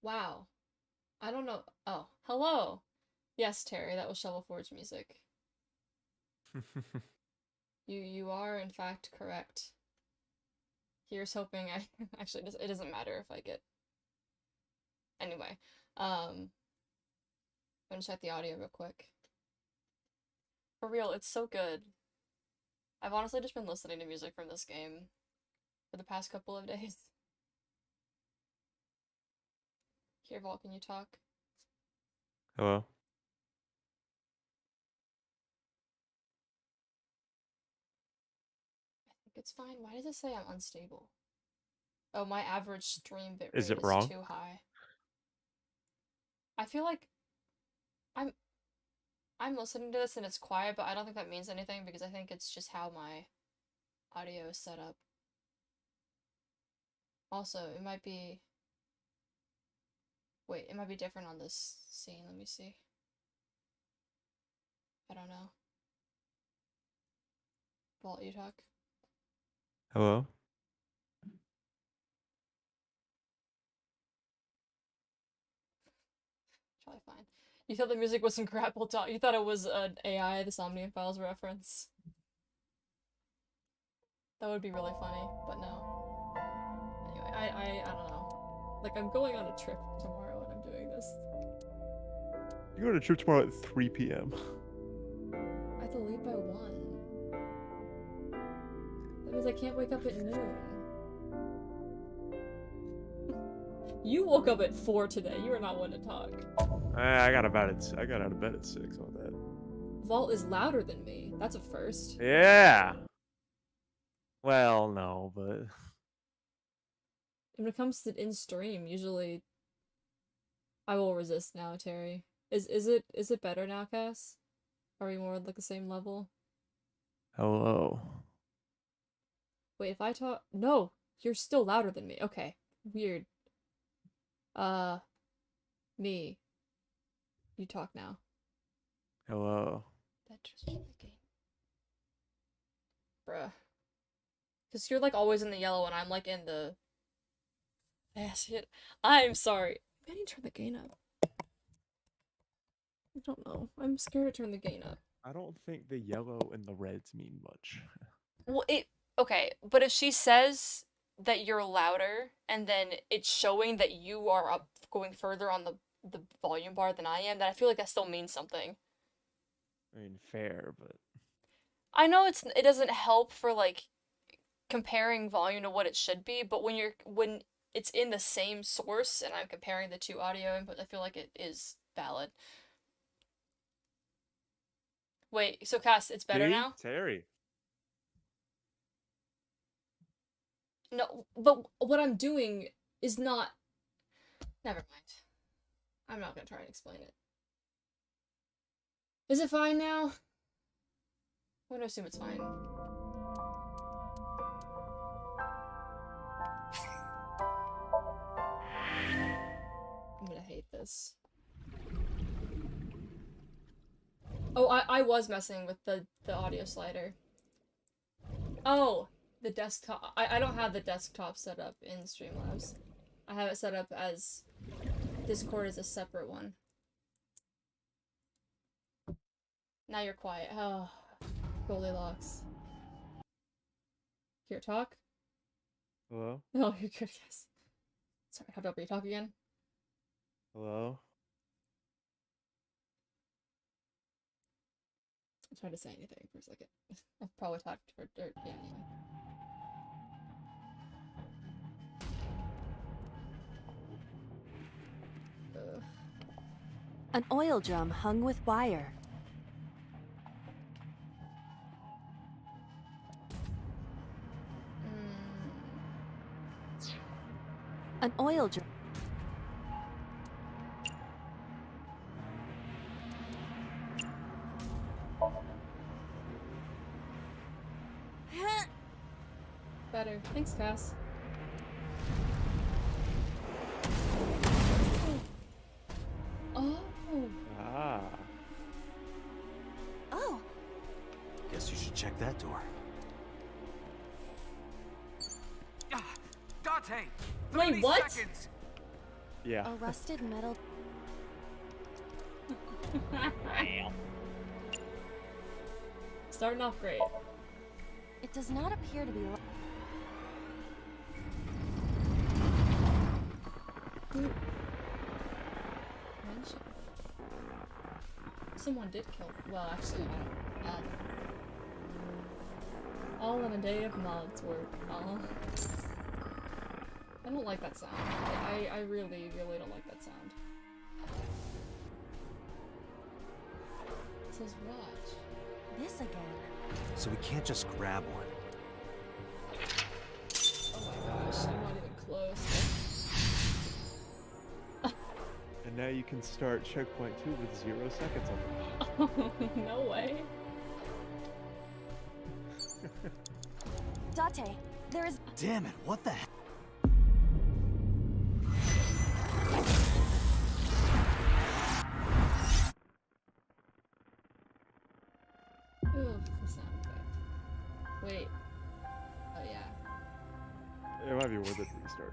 Wow. I don't know. Oh, hello. Yes, Terry, that was Shovel Forge music. You are in fact correct. Here's hoping I actually it doesn't matter if I get anyway. I'm gonna check the audio real quick. For real, it's so good. I've honestly just been listening to music from this game for the past couple of days. Here, Vol, can you talk? Hello. I think it's fine. Why does it say I'm unstable? Oh, my average stream Is bitrate it is wrong? too high. I feel like I'm I'm listening to this and it's quiet, but I don't think that means anything because I think it's just how my audio is set up. Also, it might be... Wait, it might be different on this scene. Let me see. I don't know. Walt, you talk? Hello. Probably fine. You thought the music was in Grapple Talk. You thought it was an AI, the Somnium Files reference. That would be really funny, but no. Anyway, I don't know. Like, I'm going on a trip tomorrow and I'm doing this. You're going to trip tomorrow at 3 p.m. I have to leave by 1. That means I can't wake up at noon. You woke up at 4 today. You are not one to talk. I got out of bed at 6 on that. Vault is louder than me. That's a first. Yeah. Well, no, but When it comes to in-stream, usually I will resist now, Terry. Is it better now, Cass? Are we more like the same level? hello. Wait, if I talk... No! You're still louder than me. Okay. Weird. Me. You talk now. Hello. That just the game. Bruh. Because you're like always in the yellow and I'm like in the... Yes, I'm sorry. I need to turn the gain up. I don't know. I'm scared to turn the gain up. I don't think the yellow and the reds mean much. Well, okay, but if she says that you're louder and then it's showing that you are up going further on the volume bar than I am, then I feel like that still means something. I mean, fair, but I know it doesn't help for like comparing volume to what it should be, but when it's in the same source and I'm comparing the two audio inputs, I feel like it is valid. Wait, so Cass, it's better see, now? Terry. No, but what I'm doing is not... Never mind. I'm not gonna try and explain it. Is it fine now? I'm gonna assume it's fine. I'm gonna hate this. Oh, I was messing with the audio slider. Oh, the desktop. I don't have the desktop set up in Streamlabs. I have it set up as Discord is a separate one. Now you're quiet. Oh, Goldilocks. Here, talk. Hello. Oh, you're good. Yes. Sorry, how about you talk again? Hello. I tried to say anything for a second. I've probably talked for dirt. Yeah, anyway. Ugh. An oil drum hung with wire. An oil drum. Better. Thanks, Cass. Oh. Ah. Oh. Guess you should check that door. Dante! Wait, what? Seconds. Yeah. A rusted metal. Starting off great. It does not appear to be. Mention. Someone did kill. Well, actually, I don't. All in a day of mods work. I don't like that sound. I really, really don't like that sound. It says watch. This again. So we can't just grab one. Oh my gosh, I'm not even close. And now you can start checkpoint 2 with 0 seconds on the clock. No way. Date, there is. Damn it, what the heck? Ugh, the sound effect. Wait. Oh yeah. It might be worth it to restart.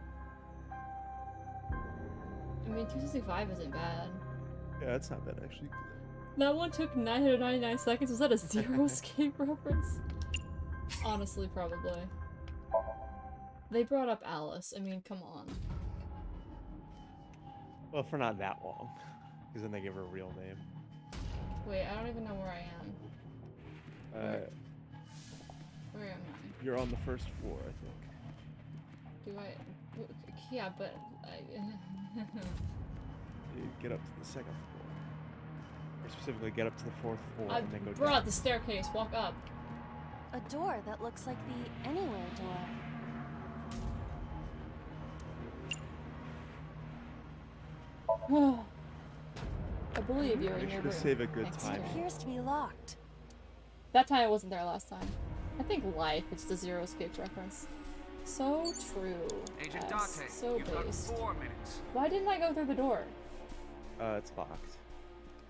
I mean, 265 isn't bad. Yeah, that's not bad actually. That one took 999 seconds. Was that a Zero Escape reference? Honestly, probably. They brought up Alice. I mean, come on. Well, for not that long. Because then they give her a real name. Wait, I don't even know where I am. Where am I? You're on the first floor, I think. Do I? Yeah, but You get up to the second floor. Or specifically get up to the 4th floor I and then go brought down. the staircase. Walk up. A door that looks like the anywhere door. I believe you're in Make your sure to room. save a good next time. It door. appears to be locked. That time I wasn't there last time. I think life, it's the Zero Escape reference. So true. Agent Yes, Dante, so you've got based. 4 minutes. Why didn't I go through the door? It's locked.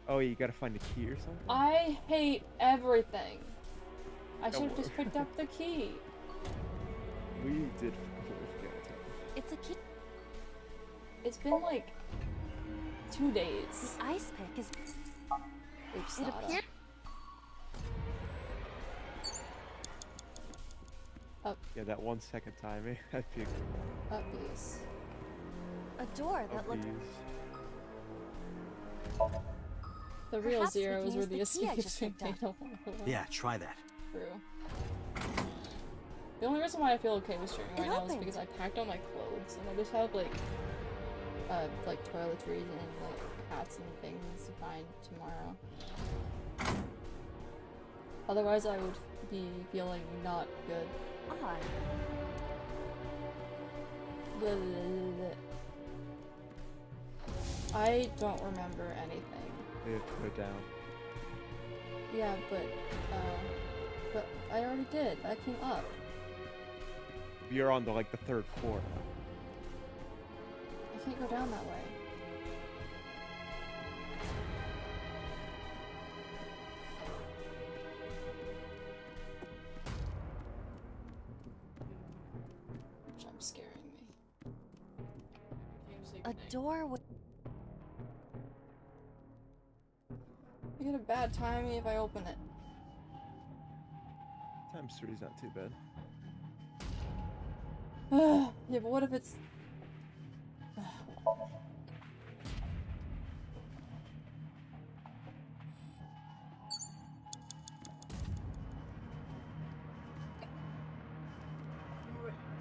Oh, you gotta find a key or something? I hate everything. I Don't should have just worry. picked up the key. We did completely forget to. It's a key. It's been like 2 days. The ice pick is. Oops, It Nada. appears. Yeah, that 1 second timing. I think Uppies. A door that looks. The real Perhaps we zeros can were use the the key I escapes just we picked made up. along the way. Yeah, try that. True. The only reason why I feel okay with streaming right It now is opened. because I packed all my clothes and I just have like toiletries and like hats and things to find tomorrow. Otherwise, I would be feeling not good. Odd. Blah, blah, blah, blah. I don't remember anything. they have to go down. Yeah, but I already did. I came up. You're on the 3rd floor now. I can't go down that way. Jump scaring me. A door with. I get a bad timing if I open it. Times 3 is not too bad. Yeah, but what if it's...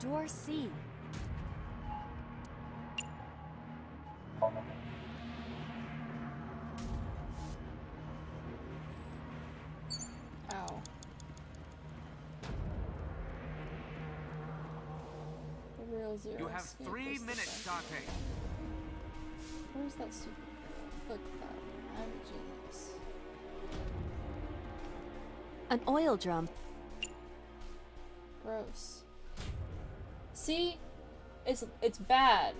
Door C. Ow. The real zero. You have escape 3 is the minutes, best. Dante. Where's that stupid girl? Look at that. I'm a genius. An oil drum. Gross. See? It's bad.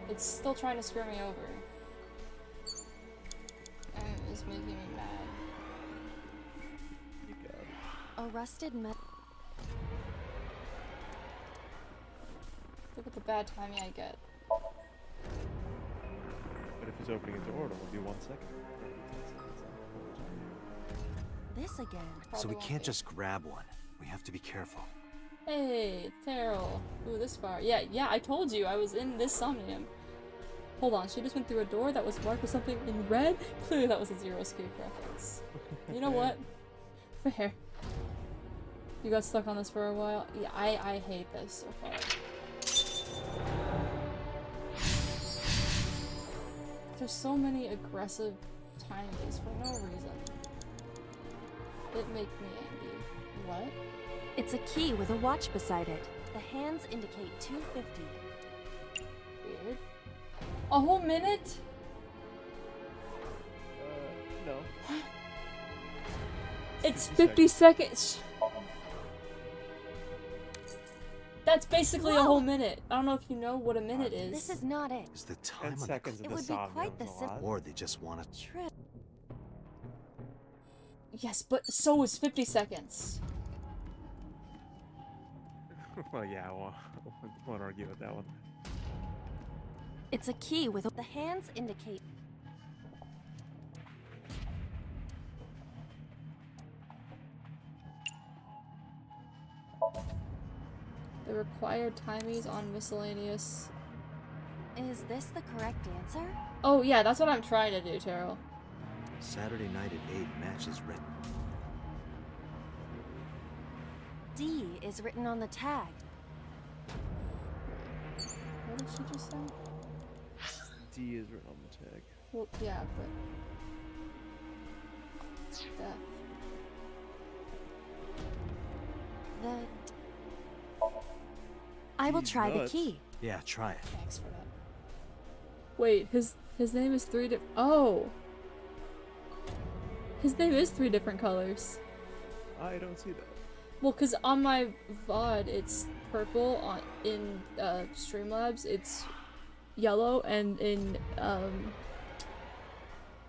It's still trying to screw me over. And it's making me mad. You got it. A rusted metal. with the bad timing I get. But if he's opening a door, it'll only be 1 second. It'll be 10 seconds. This again. So Probably we won't can't be. just grab one. We have to be careful. Hey, Terrell. Ooh, this far. Yeah, I told you I was in this somnium. Hold on, she just went through a door that was marked with something in red? Clearly that was a Zero Escape reference. You know what? Fair. You got stuck on this for a while? Yeah, I hate this so far. There's so many aggressive timies for no reason. It make me angry. What? It's a key with a watch beside it. The hands indicate 2:50. Weird. A whole minute? No. It's 50 seconds. That's basically a whole minute. I don't know if you know what a minute is. This is not it. Is the 10 time on the seconds It of the would be quite somnium the is a simple- lot. or they just want to. Trip. Yes, but so is 50 seconds. Well, yeah, I won't argue with that one. It's a key with the hands indicate. The required timies on miscellaneous. Is this the correct answer? Oh yeah, that's what I'm trying to do, Terrell. Saturday night at 8 matches red. D is written on the tag. What did she just say? D is written on the tag. Well, yeah, but death. The. I will He's try nuts. the key. Yeah, try it. Thanks for that. Wait, his name is oh. His name is 3 different colors. I don't see that. Well, cause on my VOD it's purple, in Streamlabs it's yellow, and in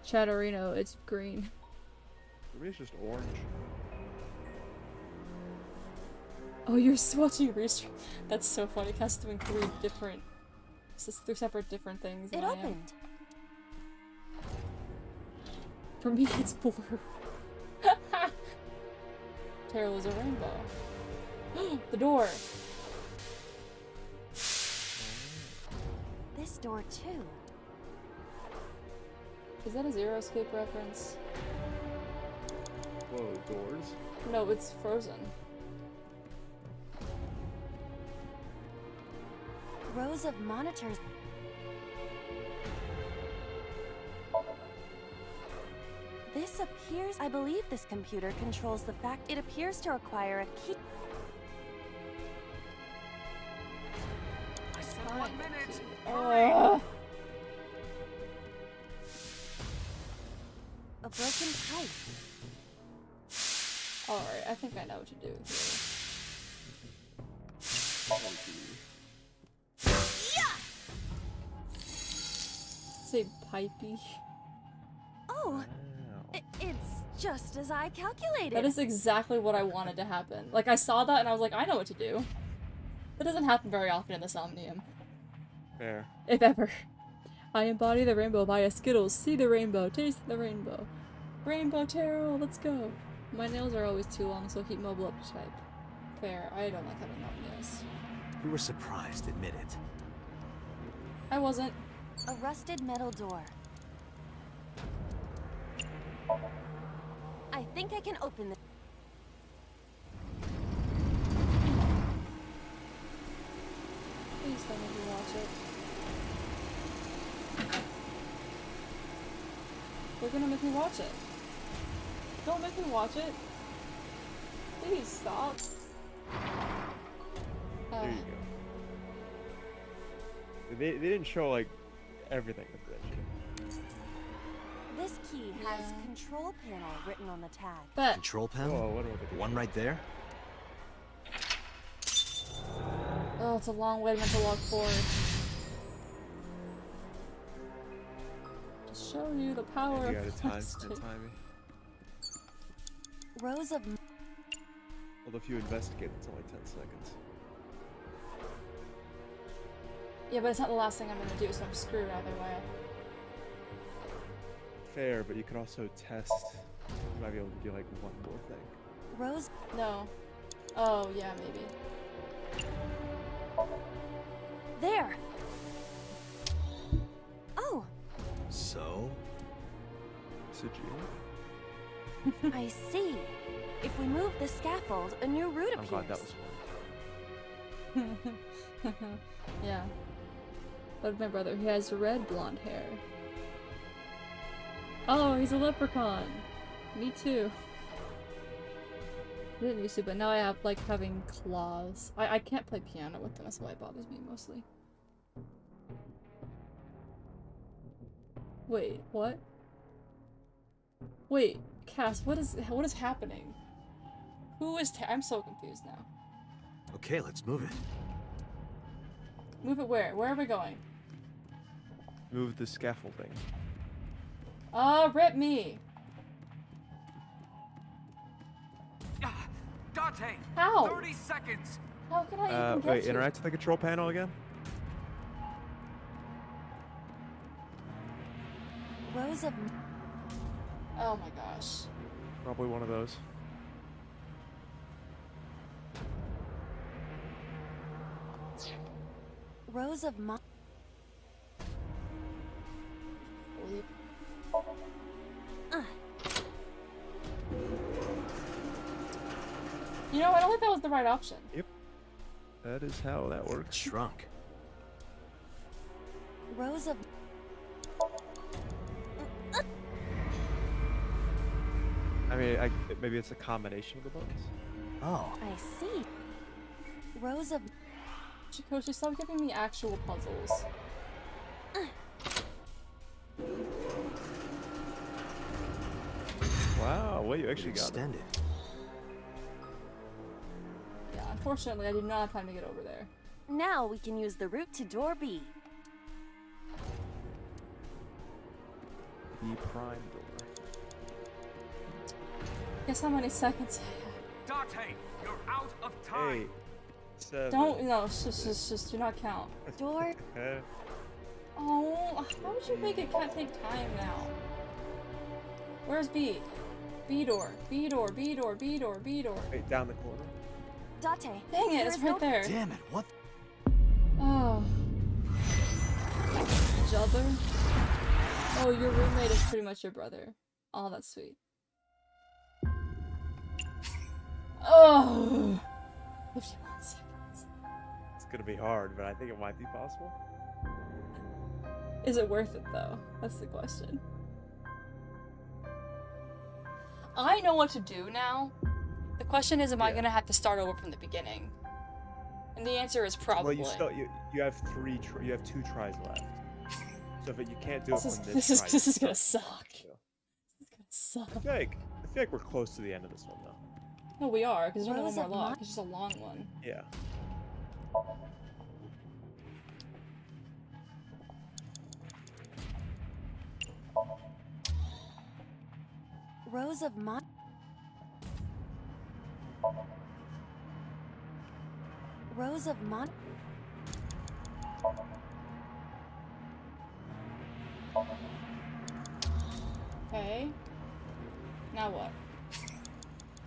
Chatterino it's green. For me, it's just orange. Oh, you're watching Restream. That's so funny. Cass is doing 3 separate different things. It than I am. opened. For me, it's blue. Terrell is a rainbow. The door. This door too. Is that a Zero Escape reference? Whoa, doors? No, it's Frozen. Rows of monitors. This appears. I believe this computer controls the fact. It appears to require a key. Fine. Ugh. A broken pipe. Alright, I think I know what to do here. Say pipey. Oh, Wow. it's just as I calculated. That is exactly what I wanted to happen. Like, I saw that and I was like, I know what to do. That doesn't happen very often in the Somnium. Fair. If ever. I embody the rainbow via Skittles. See the rainbow. Taste the rainbow. Rainbow Terrell, let's go. My nails are always too long, so keep mobile up to type. Fair. I don't like having long nails. We were surprised, admit it. I wasn't. A rusted metal door. I think I can open this. Please don't make me watch it. They're gonna make me watch it. Don't make me watch it. Please stop. There you go. They didn't show, like, everything with that shit. This key has Yeah. control panel written on the tag. But Control panel? Oh, what about the One right there? oh, it's a long way to log forward. To show you the power You of gotta time plastic. and timing. Rows of. Although if you investigate, it's only 10 seconds. Yeah, but it's not the last thing I'm gonna do, so I'm screwed either way. Fair, but you could also test. You might be able to do like one more thing. Rose. No. Oh, yeah, maybe. There. Oh, So? Sigil? I see. If we move the scaffold, a new route I'm appears. glad that was fun. Yeah. But my brother, he has red blonde hair. Oh, he's a leprechaun. Me too. I didn't used to, but now I have like having claws. I can't play piano with them, that's why it bothers me mostly. Wait, what? Wait, Cass, what is happening? Who is I'm so confused now. Okay, let's move it. Move it where? Where are we going? Move the scaffolding. Oh, rip me! Dante! How? 30 seconds! How can I even get Wait, you? interact with the control panel again? Rows of. Oh my gosh. Probably one of those. Rows of Leap. You know, I don't think that was the right option. Yep. That is how that works. Shrunk. rows of. I mean, maybe it's a combination of the buttons. Oh. I see. Rows of. Chikoshi, stop giving me actual puzzles. Wow, wait, you actually got it. Extended. Yeah, unfortunately, I did not have time to get over there. Now we can use the route to door B. The prime door. Guess how many seconds I Dante, you're out of time. 8, 7. have. Don't, no, just do not count. Door. Oh, how would you make it can't take time now? Where's B? B door, B door, B door, B door, B door. Wait, down the corner. Date. Dang it, it's There's right no- there. Damn it, what? Oh. Jobber? Oh, your roommate is pretty much your brother. Oh, that's sweet. Oh! 51 seconds. It's gonna be hard, but I think it might be possible. Is it worth it, though? That's the question. I know what to do now. The question is, am I Yeah. gonna have to start over from the beginning? And the answer is probably. Well, you have you have 2 tries left. So if you can't do it from this this try, is you gonna start suck. from the- It's gonna suck. I feel like we're close to the end of this one, though. No, we are, because there's only Rows one more of lock. mon- It's just a long one. Yeah. Rows of mon. Rows of mon. Okay. Now what?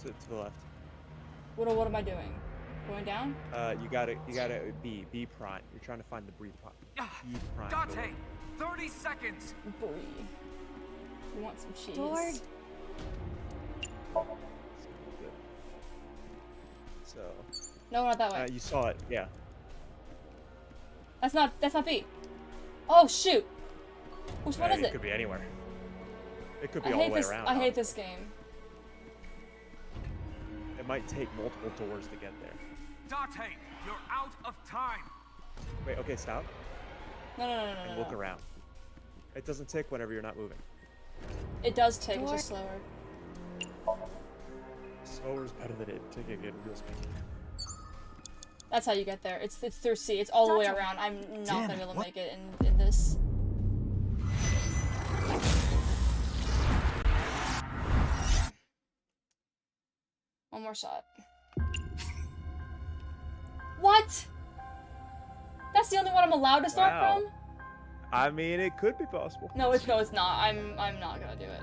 To the left. What am I doing? Going down? You gotta B prime. You're trying to find the B prime. B prime. Dante, 30 seconds. Brie. We want some cheese. Door. So No, not that way. you saw it, yeah. That's not B. Oh shoot! Which one is It it? could be anywhere. It could I be all the hate way this. around. I hate this game. It might take multiple doors to get there. Dante, you're out of time. Wait, okay, stop No. and look around. It doesn't tick whenever you're not moving. It does take, it's Door. just slower. Slower is better than it ticking in real speed. That's how you get there. It's through C. It's all the way Dante. around. I'm not Damn gonna it, be able to what- make it in this. One more shot. What? that's the only one I'm allowed to start Wow. from? I mean, it could be possible. No, it's not. I'm not gonna do it.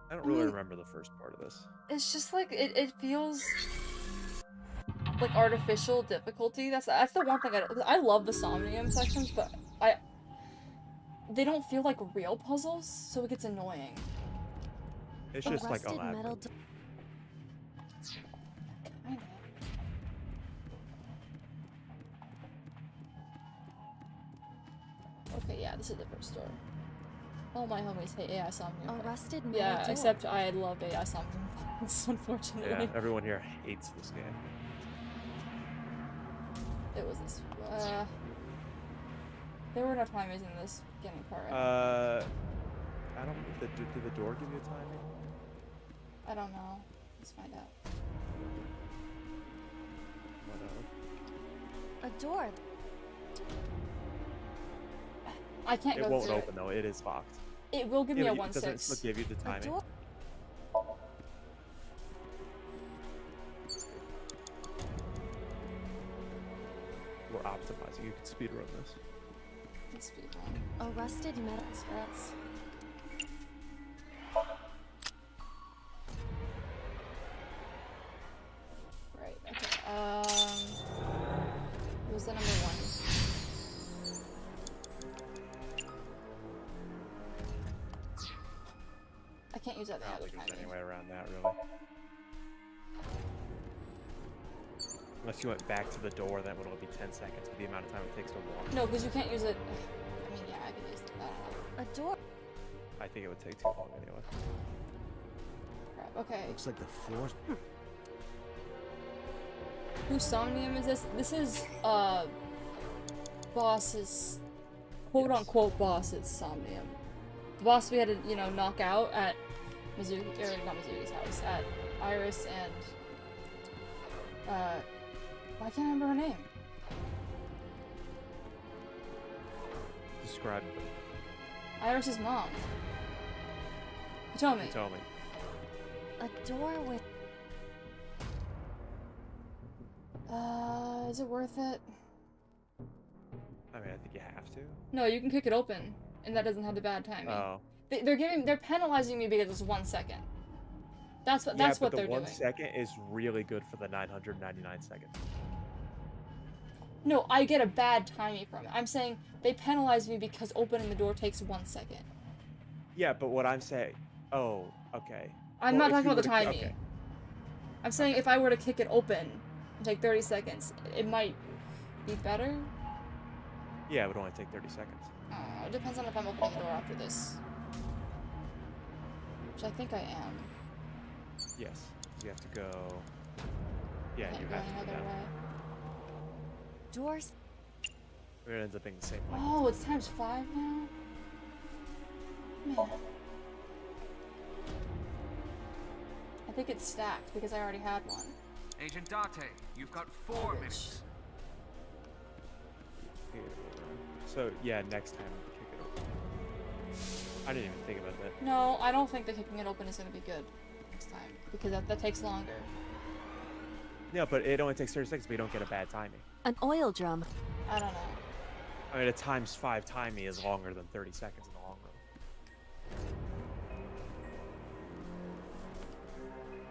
I don't really mean- remember the first part of this. It's just like it feels like artificial difficulty. That's the one thing I love the Somnium sections, but they don't feel like real puzzles, so it gets annoying. It's A just like rusted metal elaborate. Kinda. Okay, yeah, this is the first door. All my homies hate AI Somnium. A but- rusted metal Yeah, door. except I love AI Somnium, unfortunately. Yeah, everyone here hates this game. It was this. There were enough timers in this beginning part. I don't. Did the door give you a timing? I don't know. Let's find out. What, A door. I can't it go won't through open though. It is locked. it. It will give me Yeah, a but it doesn't 1/6. give you the A timing. door. We're optimizing. You can speedrun this. Let's speed run. A rusted metal. Scrats. Right. Okay. What was the number 1? I can't use that I the don't other think there's time. any way around that really. Unless you went back to the door, that would only be 10 seconds for the amount of time it takes to walk. No, because you can't use it. I mean, yeah, I can use it. I don't know. A door. I think it would take too long anyway. Crap. Okay. Looks like the floor. Whose Somnium is this? This is, boss's, quote-unquote boss's Somnium. The boss we had to, you know, knock out at Mizuki, or not Mizuki's house, at Iris and, I can't remember her name. Describe it. Iris's mom. Hitomi. Tell me. A door with. Is it worth it? I mean, I think you have to. No, you can kick it open, and that doesn't have the bad timing. Oh. They're penalizing me because it's 1 second. That's what Yeah, that's but what the they're 1 doing. second is really good for the 999 seconds. No, I get a bad timing from it. I'm saying they penalize me because opening the door takes 1 second. Yeah, but what I'm saying. Oh, okay. I'm Well, not if talking you about the were to- timing. okay. I'm saying if I were to kick it open and take 30 seconds, it might be better. Yeah, it would only take 30 seconds. It depends on if I'm opening the door after this. Which I think I am. Yes. You have to go. Yeah, Can't you go have to any do other that. way. Doors. It ends up being the same length. Oh, it's times 5 now? Man. I think it's stacked because I already had one. Agent Date, you've got 4 Garbage. minutes. So, yeah, next time, kick it open. I didn't even think about that. No, I don't think that kicking it open is going to be good next time because that takes longer. Yeah, but it only takes 30 seconds, but you don't get a bad timing. An oil drum. I don't know. I mean, a times 5 timing is longer than 30 seconds in the long run.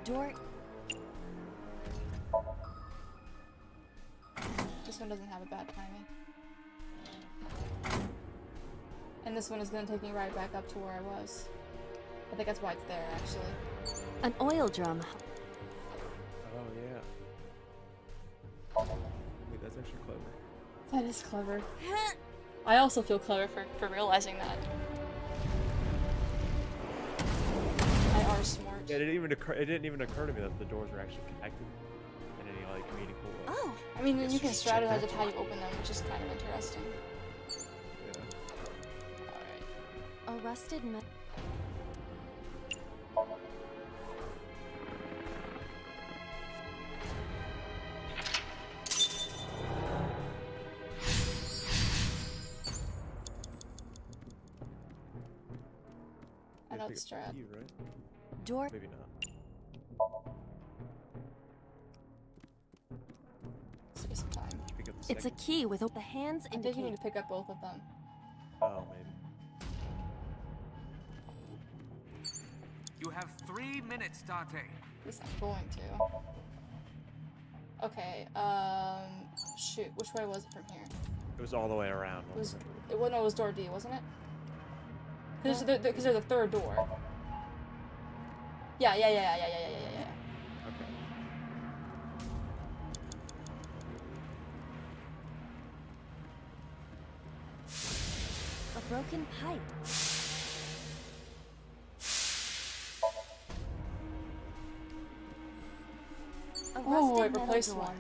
Door. This one doesn't have a bad timing. And this one is going to take me right back up to where I was. I think that's why it's there, actually. An oil drum. Oh, yeah. Wait, that's actually clever. That is clever. I also feel clever for realizing that. I are smart. Yeah, it didn't even occur to me that the doors were actually connected in any, like, meaningful way. Oh. I mean, Guess you we can should check strategize that with how door. you open them, which is kind of interesting. Yeah. Alright. A rusted metal. I You know have it's to pick up strat. the key, right? Door. Maybe not. It's a key with the hands I think you indicate. need to pick up both of them. Oh, maybe. You have 3 minutes, Date. At least I'm going to. Okay, shoot, which way was it from here? It was all the way around. It was, wasn't no, it was door D, wasn't it? Because there's the third door. Yeah. Okay. A broken pipe. A Oh, rusted it metal replaced door. one.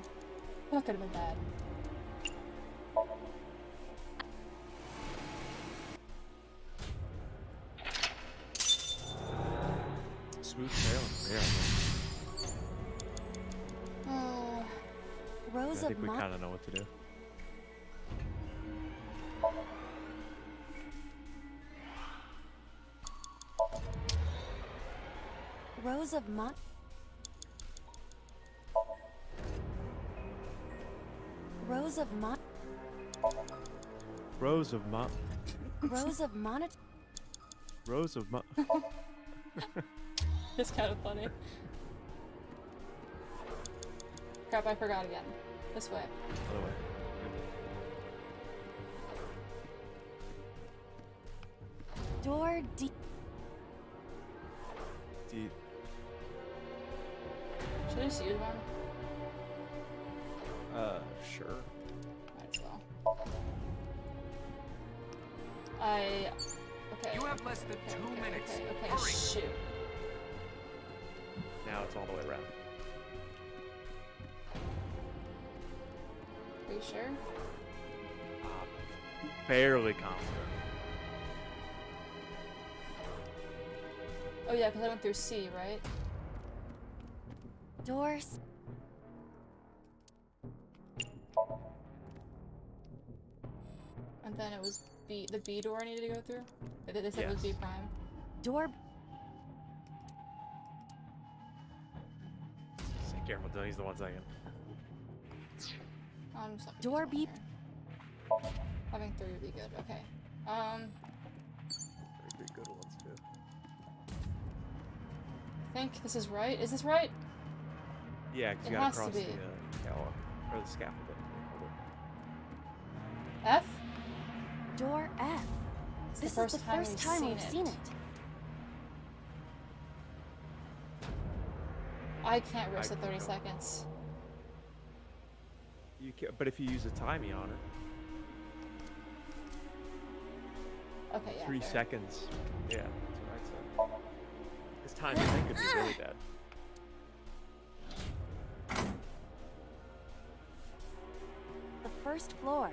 That could have been bad. Smooth sailing. Yeah. Oh, Rows I of think we kind of know what to do. rows of rows of Rows of rows of monitor. rows of it's kind of funny. Crap, I forgot again. This way. Other way. Door D. D. Should I just use one? Sure. Might as well. Okay. You have less than 2 minutes. Okay, Hurry. shoot. Now it's all the way around. Are you sure? Fairly confident. Oh yeah, because I went through C, right? Doors. And then it was B, the B door I needed to go through? They said it was B Yes. prime. Door. Stay careful, don't use the 1 second. I'm just Door B. Having 3 would be good. Okay. Very good ones too. I think this is right. Is this right? Yeah, because It you gotta has to cross be. the catwalk or the scaffolding. F? Door F. It's This the is the first time first we've time seen we've it. seen it. I can't risk the I 30 don't. seconds. You can, but if you use a timey on it, Okay, yeah. 3 fair. seconds. Yeah, that's what I'd say. This timing thing could be really bad. The first floor.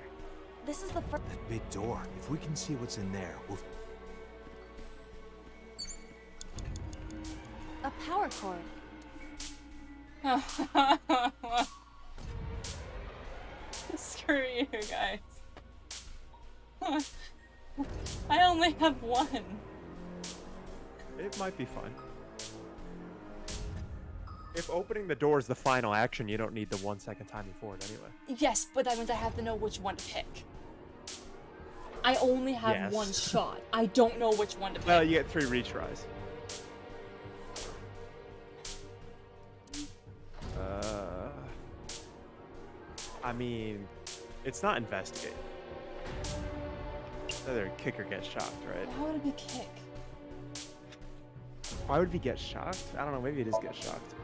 This is the first. That big door. If we can see what's in there, we'll. A power cord. Screw you guys. I only have one. It might be fun. If opening the door is the final action, you don't need the 1 second timing for it anyway. Yes, but that means I have to know which one to pick. I only have Yes. one shot. I don't know which one to pick. Well, you get 3 retries. I mean, it's not investigate. Either kick or get shocked, right? How would it be kick? Why would he get shocked? I don't know, maybe it is get shocked.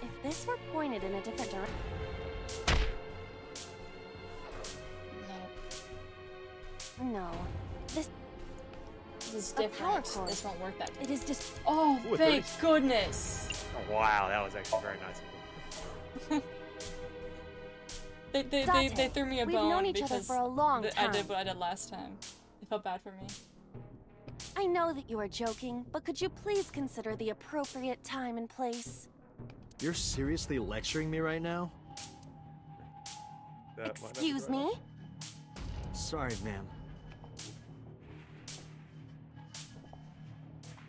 If this were pointed in a different direction. No. No. This This is A power different. cord. This won't work that it is just Oh, Ooh, a thank 30. goodness. Oh, wow, that was actually very nice of him. They Dante, threw me a we've bone known each other because for a long I did time. what I did last time. It felt bad for me. I know that you are joking, but could you please consider the appropriate time and place? You're seriously lecturing me right now? That might not be Excuse right. me? Sorry, ma'am.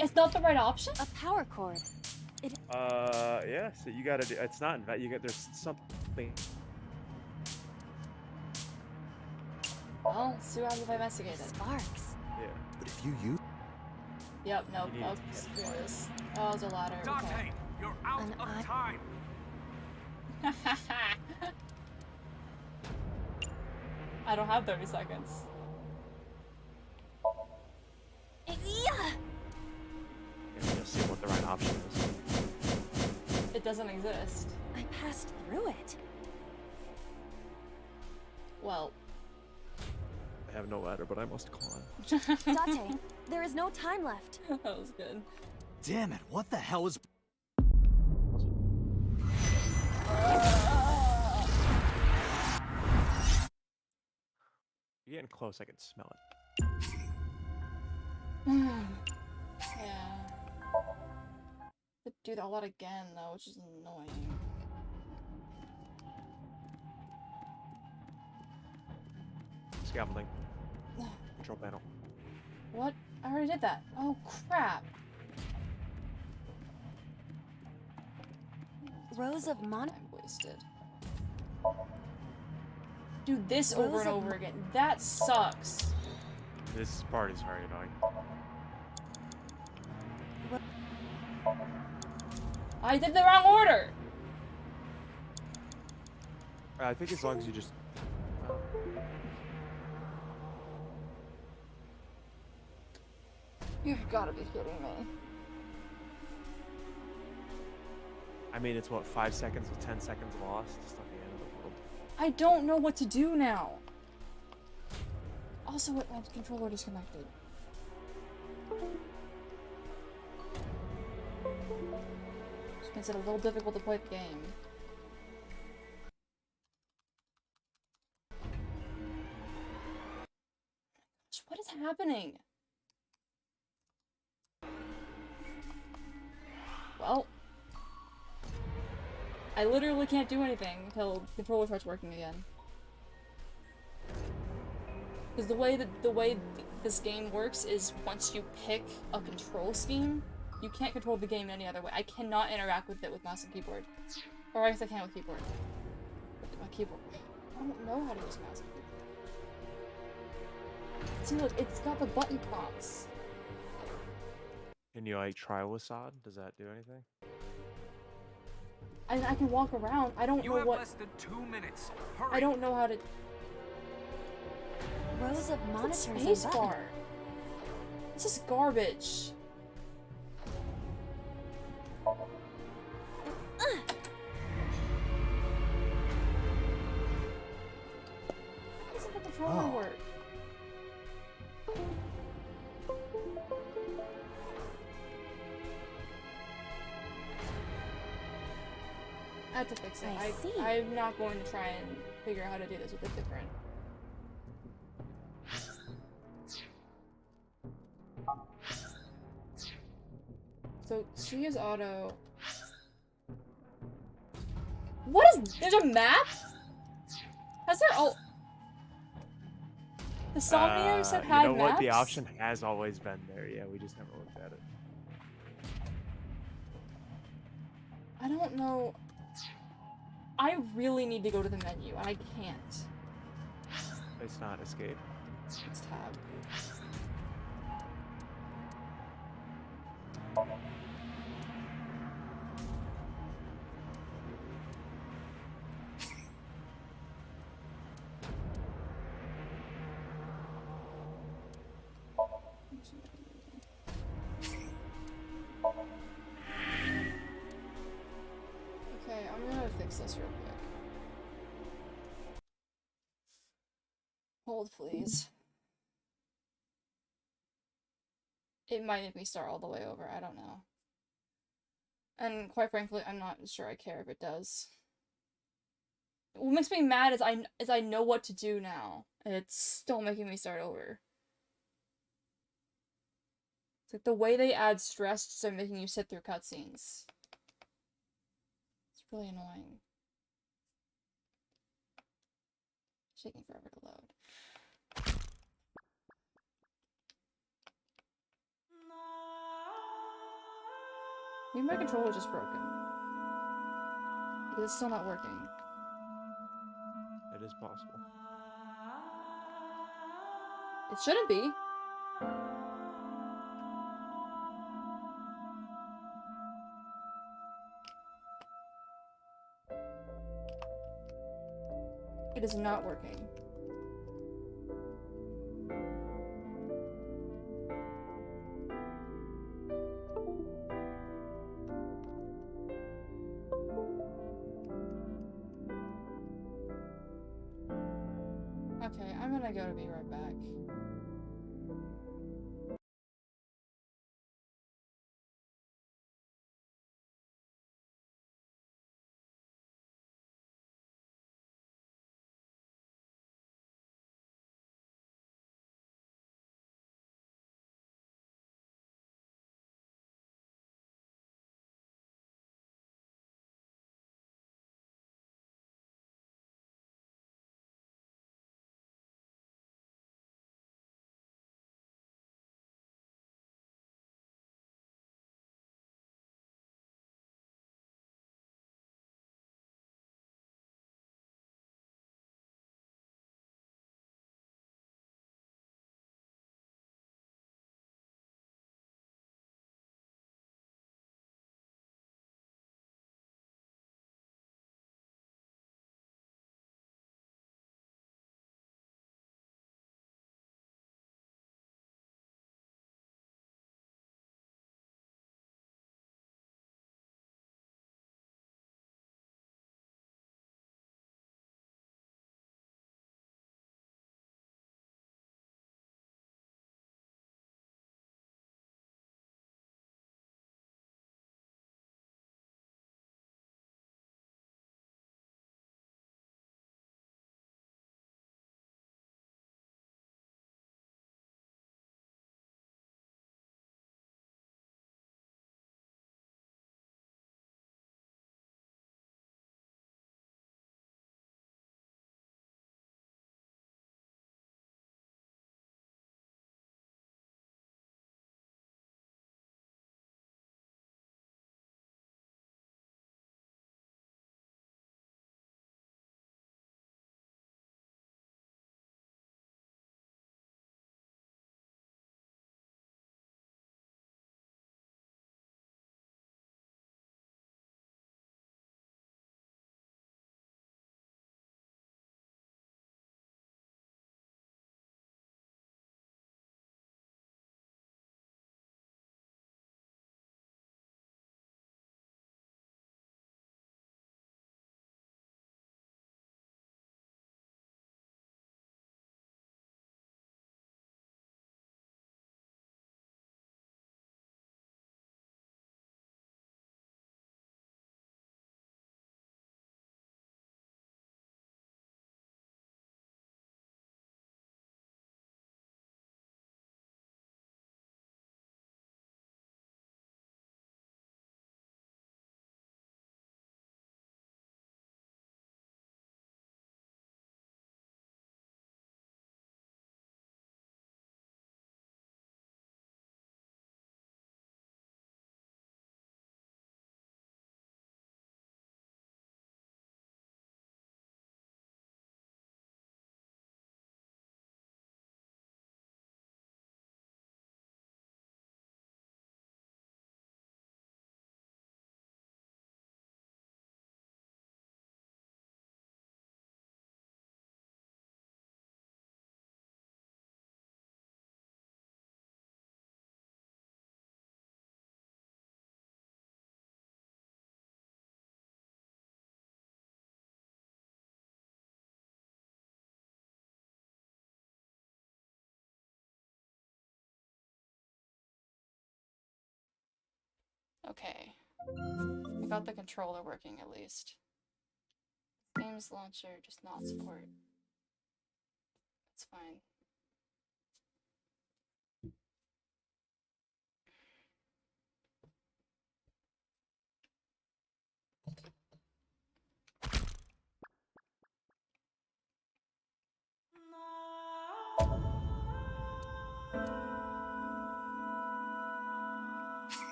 It's not the right option? A power cord. Yeah, so you gotta do, it's not, you got, there's something. Well, see what happens if I investigate it. Sparks. Yeah. But if you use... Yep, nope. You need Oh, to get screw quiet. this. Oh, there's a ladder. Dante, Okay. you're out And of I- time. I don't have 30 seconds. Yeah. Yeah, you'll see what the right option is. It doesn't exist. I passed through it. Well. I have no ladder, but I must climb. Dante, there is no time left. That was good. Damn it, what the hell is... You're getting close, I can smell it. Yeah. But do that a lot again though, which is annoying. Scaffolding. Control panel. What? I already did that. Oh crap. Rows of mon... Time wasted. Do this Rows over and of over again. That sucks. This part is very annoying. I did the wrong order! I think as long as you just... You've gotta be kidding me. I mean, it's what, 5 seconds with 10 seconds lost? It's not the end of the world. I don't know what to do now. Also, what my controller disconnected. Which makes it a little difficult to play the game. Gosh, what is happening? Well, I literally can't do anything until the controller starts working again. Because the way this game works is once you pick a control scheme, you can't control the game any other way. I cannot interact with it with mouse and keyboard. Or I guess I can with keyboard. With my keyboard. I don't know how to use mouse and keyboard. See, look, it's got the button prompts. Can you, like, try with Sod? Does that do anything? And I can walk around. I don't You know have what. less than 2 minutes. Hurry. I don't know how to. Rows of monitors and Space buttons. bar. This is garbage. How doesn't the controller Oh. work? I have to fix it. I see. I'm not going to try and figure out how to do this with a different. So C is auto. What is? There's a map? Has there all? The Somniums have had you know what? The maps? option has always been there. Yeah, we just never looked at it. I don't know. I really need to go to the menu, and I can't. It's not escape. It's tab. Okay, I'm gonna fix this real quick. Hold, please. It might make me start all the way over, I don't know. And quite frankly, I'm not sure I care if it does. What makes me mad is I know what to do now, and it's still making me start over. It's like the way they add stress just by making you sit through cutscenes. It's really annoying. It's taking forever to load. Maybe my controller's just broken. Because it's still not working. It is possible. It shouldn't be. It is not working. Okay, I'm gonna go to be right back. Okay. I got the controller working at least. Games launcher just not support. It's fine.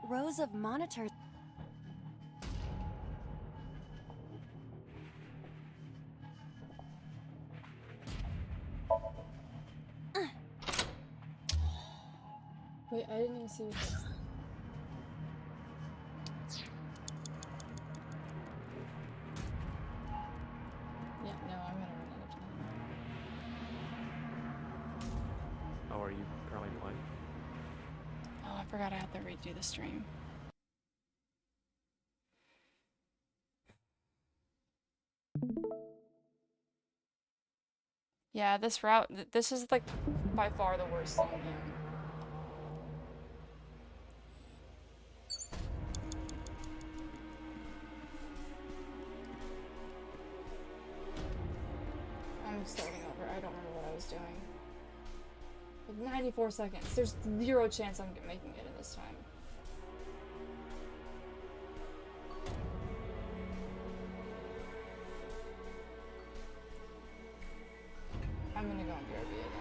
Rows of monitors. Wait, I didn't even see what that. Yeah, no, I'm gonna run out of time. Oh, are you currently playing? Oh, I forgot I had to redo the stream. Yeah, this route, this is like by far the worst zone here. I'm starting over. I don't remember what I was doing. Like 94 seconds. There's 0 chance I'm making it in this time. I'm gonna go on BRB again.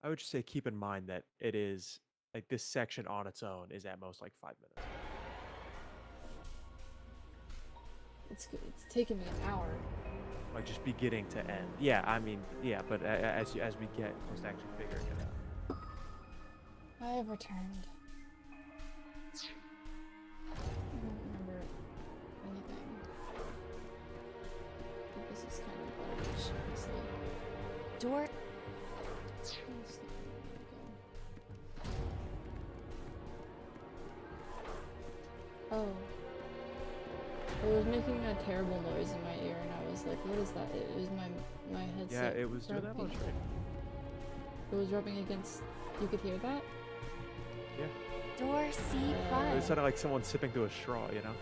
I would just say keep in mind that it is like this section on its own is at most like 5 minutes. It's taken me an hour. Like just beginning to end. Yeah, I mean, yeah, but as we get close to actually figuring it out. I have returned. I don't remember anything. I think this is kind of garbage, honestly. Door. That's not where I wanna go. Oh. It was making a terrible noise in my ear, and I was like, "What is that?" It was my headset. Yeah, it was doing that much, rubbing. right? It was rubbing against. You could hear that. Yeah. Door C It prime. sounded like someone sipping through a straw, you know?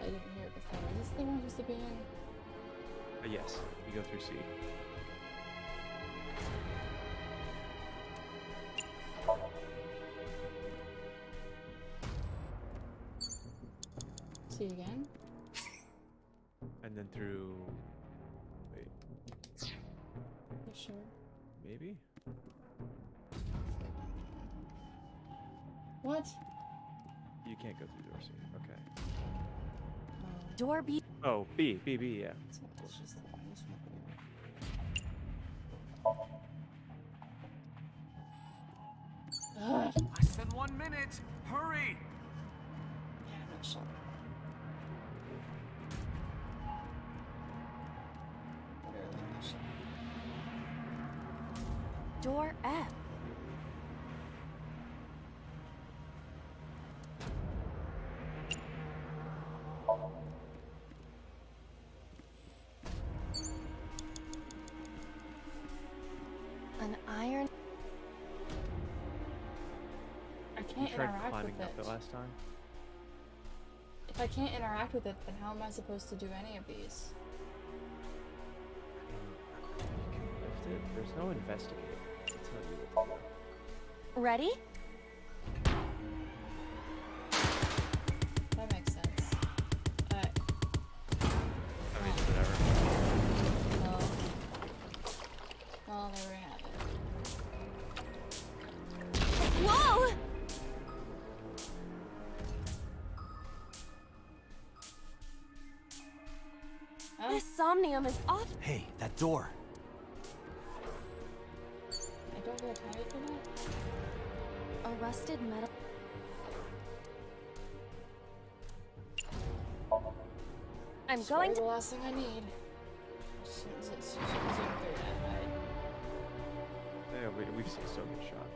I didn't hear it before. Is this the one I'm supposed to be in? Yes, you go through C. See again? And then through. Wait, You sure? maybe? What? You can't go through door C. Okay. Door B. Oh, B, yeah. It's just Ugh. Less than 1 minute. Hurry. Yeah, I'm not sure. Literally not sure. Door F. An iron. I You can't tried interact climbing with up it. it last time? If I can't interact with it, then how am I supposed to do any of these? You can lift it. There's no investigate to tell you what to do. Ready? That makes sense. I mean, whatever. Well, there we have it. Whoa! Oh, This somnium is off. Hey, that door. I don't get tired for that? A rusted metal. I'm It's going probably to. the last thing I need. Shouldn't zoom through that, right? Yeah, we've seen so good shot.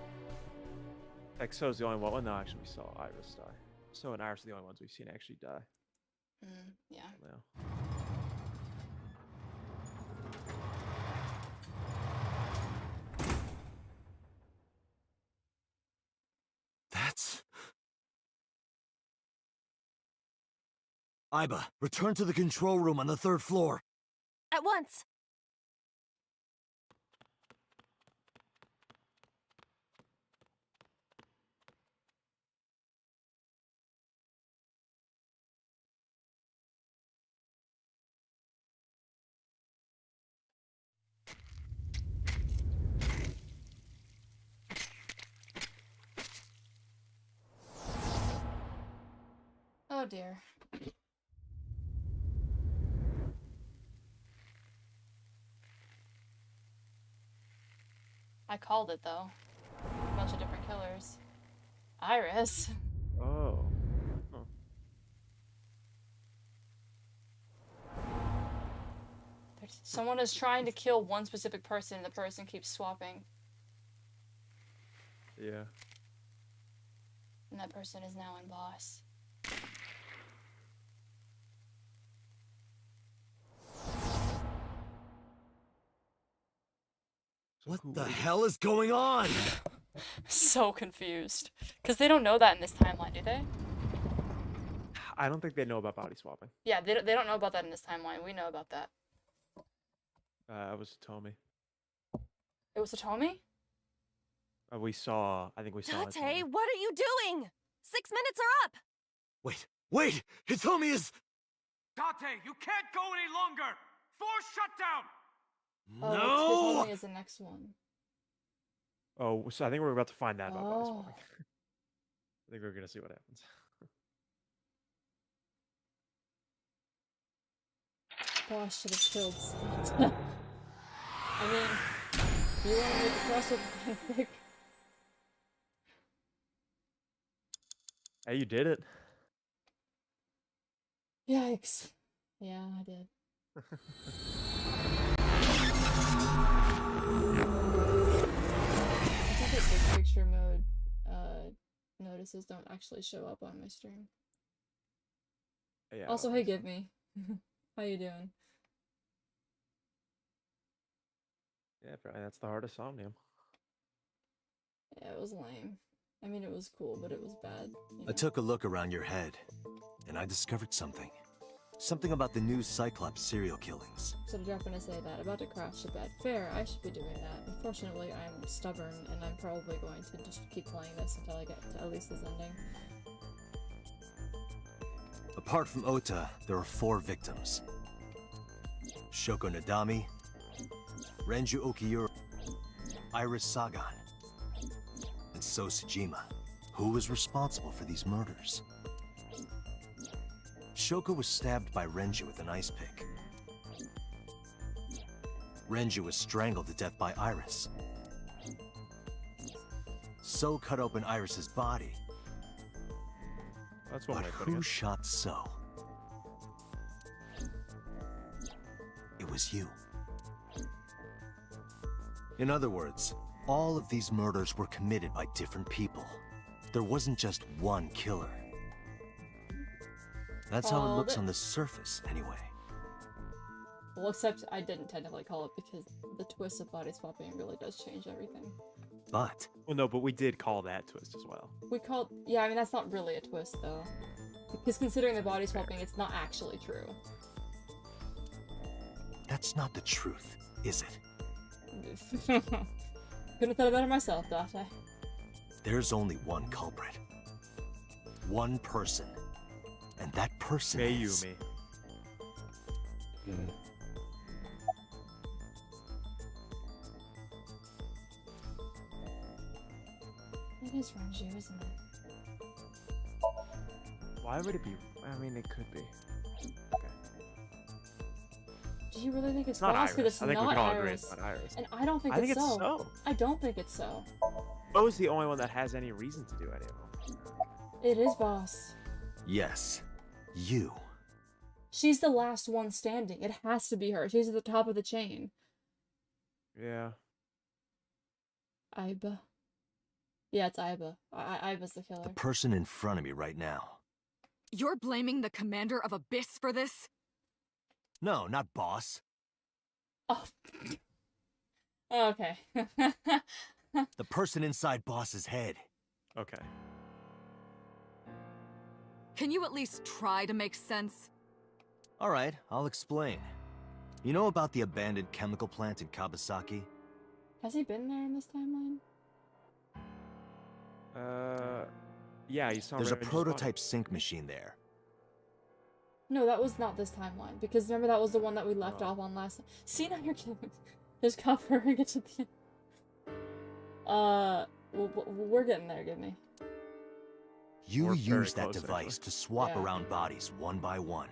Like, So's the only one. Well, no, actually, we saw Iris die. So and Iris are the only ones we've seen actually die. Yeah. Now. That's... Iba, return to the control room on the 3rd floor. At once. Oh dear. I called it though. A bunch of different killers. Iris. Oh. Huh. Someone is trying to kill one specific person and the person keeps swapping. Yeah. And that person is now in boss. So What who the would- hell is going on? So confused. Because they don't know that in this timeline, do they? I don't think they know about body swapping. Yeah, they don't know about that in this timeline. We know about that. It was Tommy. It was Hitomi? We saw. I think we saw. Tate, what are you doing? 6 minutes are up. Wait! Hitomi is... Tate, you can't go any longer. Force shutdown. Oh, No! Titani is the next one. Oh, so I think we're about to find that about body Oh. swapping. I think we're gonna see what happens. Boss should have killed Santa. I mean, you want to make a crossover fanfic? Hey, you did it. Yikes. Yeah, I did. I think that big picture mode notices don't actually show up on my stream. Yeah. I Also, don't hey, think give me. How you doing? so. Yeah, Brian, that's the hardest Somnium. Yeah, it was lame. I mean, it was cool, but it was bad. You I know? took a look around your head, and I discovered something. Something about the new Cyclops serial killings. So I'm going to say that. About to crash a bed. Fair, I should be doing that. Unfortunately, I'm stubborn, and I'm probably going to just keep playing this until I get to at least this ending. Apart from Ota, there are 4 victims. Shoko Nadami, Renju Okiura, Iris Sagan, and So Sejima. Who was responsible for these murders? Shoko was stabbed by Renju with an ice pick. Renju was strangled to death by Iris. So cut open Iris's body. That's one But way of putting who it. shot So? It was you. In other words, all of these murders were committed by different people. There wasn't just one killer. That's how it Called looks it. on the surface, anyway. Well, except I didn't technically call it because the twist of body swapping really does change everything. But Well, no, but we did call that twist as well. We called... Yeah, I mean, that's not really a twist, though. Because considering the body swapping, it's not actually true. that's not the truth, is it? Couldn't have thought it better myself, Date. There's only one culprit. One person. And that person is... Mayumi. It is Renju, isn't it? Why would it be? I mean, it could be. Do you really think it's It's not Boss? Because Iris. it's I think we not can all agree Iris. it's not Iris. And I don't think I think it's it's so. so. I don't think it's so. Bo's the only one that has any reason to do any of them. It is Boss. Yes. You. She's the last one standing. It has to be her. She's at the top of the chain. Yeah. Aiba. Yeah, it's Aiba. Aiba's the killer. The person in front of me right now. You're blaming the commander of Abyss for this? No, not boss. Oh. Okay. The person inside boss's head. Okay. Can you at least try to make sense? Alright, I'll explain. You know about the abandoned chemical plant in Kawasaki? Has he been there in this timeline? Yeah, you saw. There's a Renju's prototype sync machine there. No, that was not this timeline. Because remember that was the one that we left off on last. See, now you're kidding. Just cover and get to the end. We're getting there, give me. You We're very use that close, device actually. to swap Yeah. around bodies one by one.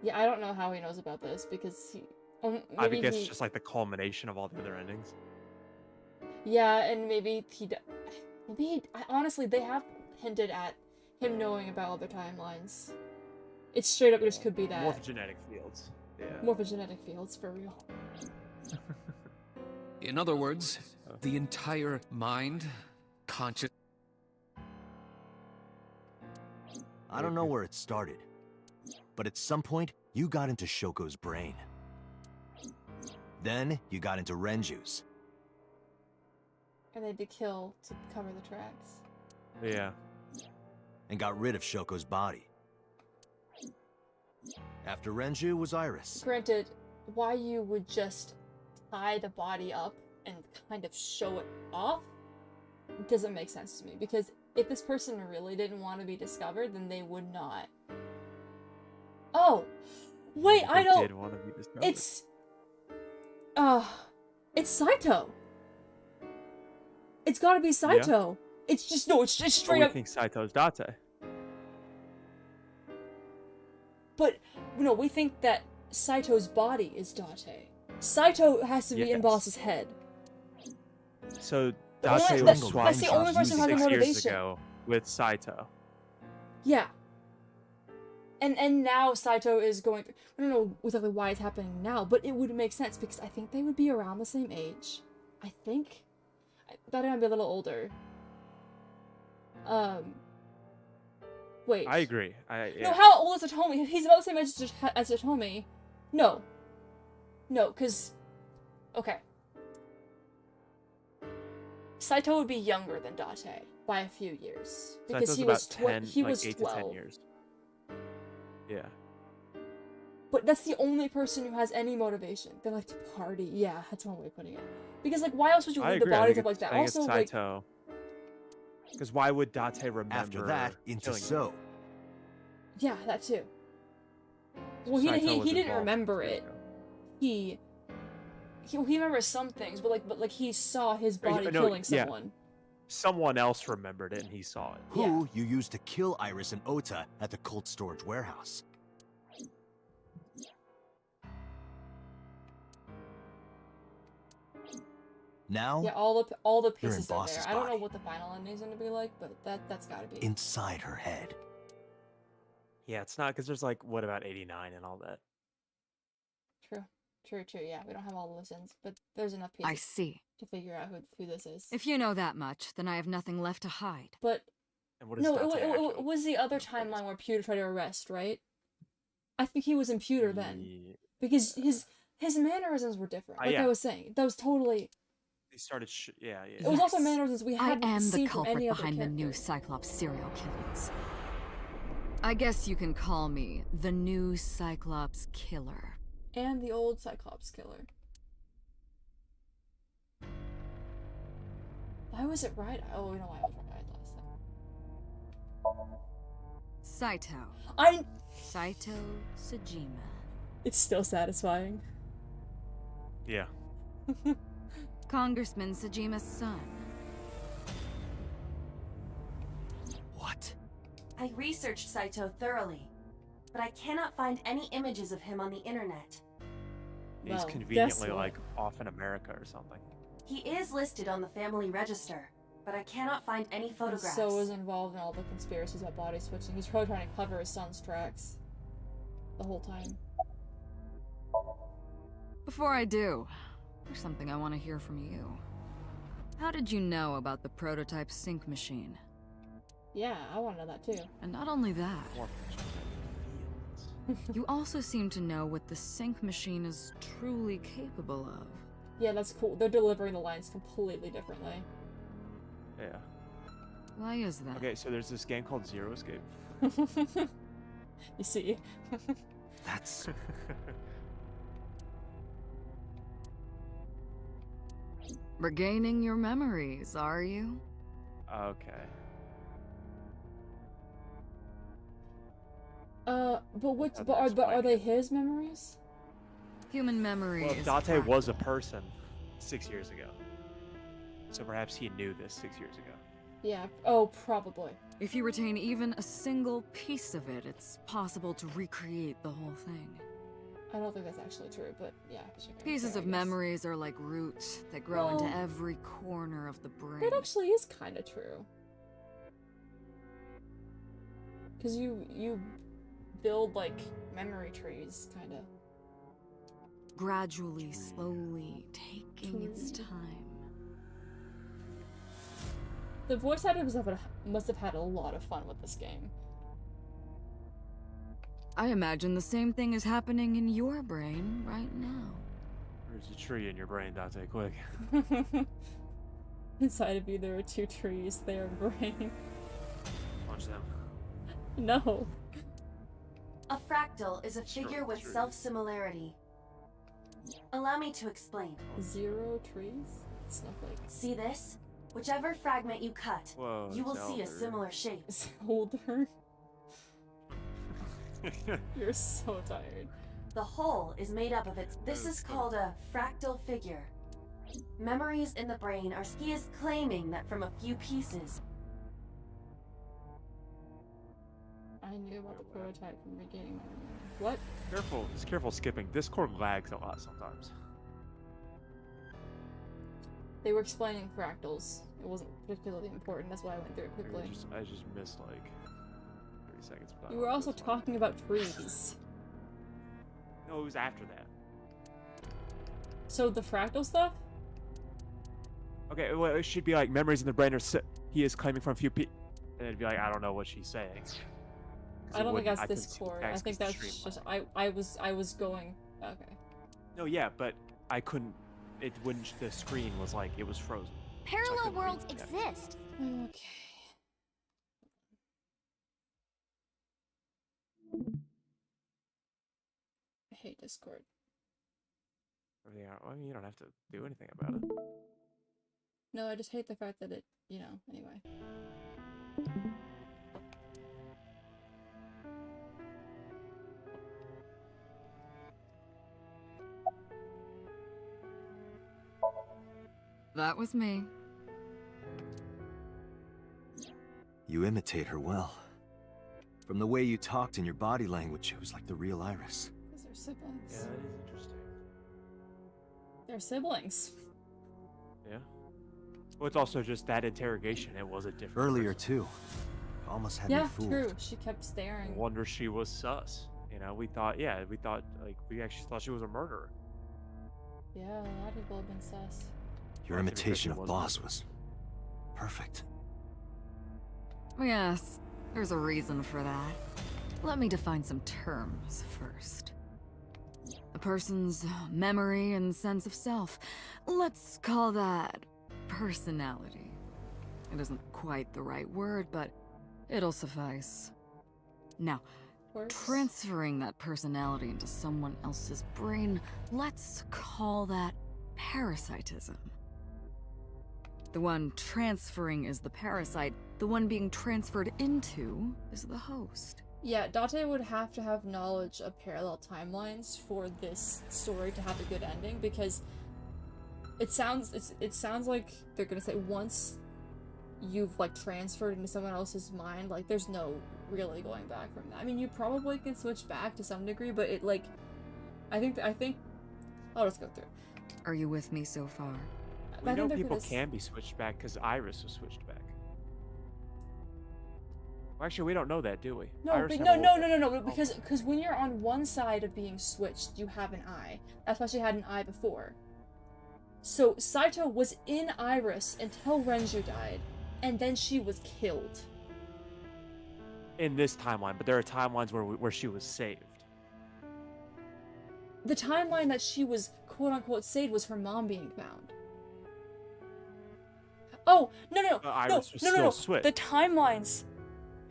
Yeah, I don't know how he knows about this because he. I think maybe it's he- just like the culmination of all the other endings. Yeah, and maybe he. Honestly, they have hinted at him knowing about other timelines. It straight up just could be that. Morphogenetic fields. Yeah. Morphogenetic fields, for real. In other words, the entire mind, conscious. I don't know where it started, but at some point, you got into Shoko's brain. Then, you got into Renju's. And they had to kill to cover the tracks. Yeah. And got rid of Shoko's body. After Renju was Iris. Granted, why you would just tie the body up and kind of show it off doesn't make sense to me. Because if this person really didn't want to be discovered, then they would not. Oh! Wait, I They know! did want to be discovered. It's... It's Saito. It's gotta be Saito. It's just, no, it's just straight But we up. think Saito's Date. But, no, we think that Saito's body is Date. Saito has to be in Yes. Boss's head. So The only- Date that's- was that's the swapped only person who has a 6 years motivation. ago with Saito. Yeah. And now Saito is going through, I don't know exactly why it's happening now, but it would make sense because I think they would be around the same age. I think. That might be a little older. Wait. I agree. No, how old is Hitomi? He's about the same age as Hitomi. No. No, because... Okay. Saito would be younger than Date by a few years. Because Saito's he about was 10, he like was 8 12. to 10 years. Yeah. But that's the only person who has any motivation. They like to party. Yeah, that's one way of putting it. Because, like, why else would you I leave the agree. bodies up like that? I think Also, it's like, Saito. Because why would Date remember After that, into killing him? So. yeah, that too. Well, Saito he was didn't involved remember 6 years it. ago. He remembers some things, but like he saw his body no, killing yeah. someone. Someone else remembered it and he saw it. Who you used to kill Iris and Ota at the cold storage warehouse. Now, Yeah, all the You're in pieces are there. Boss's I don't know body. what the final ending's gonna be like, but that's gotta be. inside her head. Yeah, it's not because there's like, what about 89 and all that? True. Yeah, we don't have all the listens, but there's enough pieces I see. to figure out who this is. If you know that much, then I have nothing left to hide. But And what is no, Date it actually? was the other timeline where Pewter tried to arrest, right? I think he was in Pewter then, because his mannerisms were different. Like yeah. I was saying, that was totally. They started. Yeah. It was also Yes. mannerisms we I hadn't am the seen from culprit any other behind the new character. Cyclops serial killings. I guess you can call me the new Cyclops killer. And the old Cyclops killer. Why was it right? Oh, we know why it was right last time. Saito. Saito Sejima. It's still satisfying. Yeah. Congressman Sejima's son. What? I researched Saito thoroughly, but I cannot find any images of him on the internet. He's Well, conveniently guess what? like off in America or something. He is listed on the family register, but I cannot find any And photographs. so was involved in all the conspiracies about body switching. He's probably trying to cover his son's tracks the whole time. Before I do, there's something I want to hear from you. How did you know about the prototype sync machine? Yeah, I want to know that too. And not only that, More fields. you also seem to know what the sync machine is truly capable of. Yeah, that's cool. They're delivering the lines completely differently. Yeah. Why is that? Okay, so there's this game called Zero Escape. You see? That's Regaining your memories, are you? Okay. But are they his memories? Human memory Well, is Date was a fractal. person 6 years ago. So perhaps he knew this 6 years ago. Yeah. Oh, probably. If you retain even a single piece of it, it's possible to recreate the whole thing. I don't think that's actually true, but yeah. Sure, Pieces sure, I of guess. memories are like roots that grow into Well, every corner of the brain. That actually is kind of true. Because you build, like, memory trees, kind of. Gradually, slowly, taking its time. The voice actors must have had a lot of fun with this game. I imagine the same thing is happening in your brain right now. There's a tree in your brain, Date, quick. Inside of you, there are two trees. They are brain. Punch them. No. A fractal is a figure with true. self-similarity. Allow me to explain. 0 trees? Snowflake. See this? Whichever fragment you cut, Whoa, you will see a Zelda. similar shape. Older. You're so tired. The whole is made up of its. This is called a fractal figure. Memories in the brain are. He is claiming that from a few pieces. I knew about the prototype from regaining my memory. What? Careful, just careful skipping. Discord lags a lot sometimes. They were explaining fractals. It wasn't particularly important. That's why I went through it quickly. I just missed like 30 seconds. Of You were also talking about trees. No, it was after that. So the fractal stuff? Okay, well, it should be like memories in the brain are. He is claiming from a few people, and it'd be like I don't know what she's saying. I don't think that's Discord. I think that's just I was going. Okay. No, yeah, but I couldn't. It wouldn't. The screen was like it was frozen. Parallel worlds exist. Okay. I hate Discord. I mean, you don't have to do anything about it. No, I just hate the fact that it, anyway. That was me. You imitate her well. From the way you talked and your body language, it was like the real Iris. Because they're siblings. Yeah, that is interesting. They're siblings. Yeah. Well, it's also just that interrogation. It was a different. Earlier person. too. Almost had me Yeah, fooled. true. She kept staring. No wonder she was sus. We thought we actually thought she was a murderer. Yeah, a lot of people have been sus. Your imitation of Boss was perfect. Yes, there's a reason for that. Let me define some terms first. A person's memory and sense of self. Let's call that personality. It isn't quite the right word, but it'll suffice. Now, transferring that personality into someone else's brain, let's call that parasitism. The one transferring is the parasite. The one being transferred into is the host. Yeah, Date would have to have knowledge of parallel timelines for this story to have a good ending, because it sounds like they're gonna say once you've transferred into someone else's mind, there's no really going back from that. I mean, you probably can switch back to some degree, but it I think I'll just go through. Are you with me so far? We know people can be switched back because Iris was switched back. Well, actually, we don't know that, do we? No, no. Because when you're on one side of being switched, you have an eye. That's why she had an eye before. So Saito was in Iris until Renju died, and then she was killed. In this timeline, but there are timelines where she was saved. The timeline that she was quote-unquote saved was her mom being found. Oh, no. Iris was still switched. The timelines...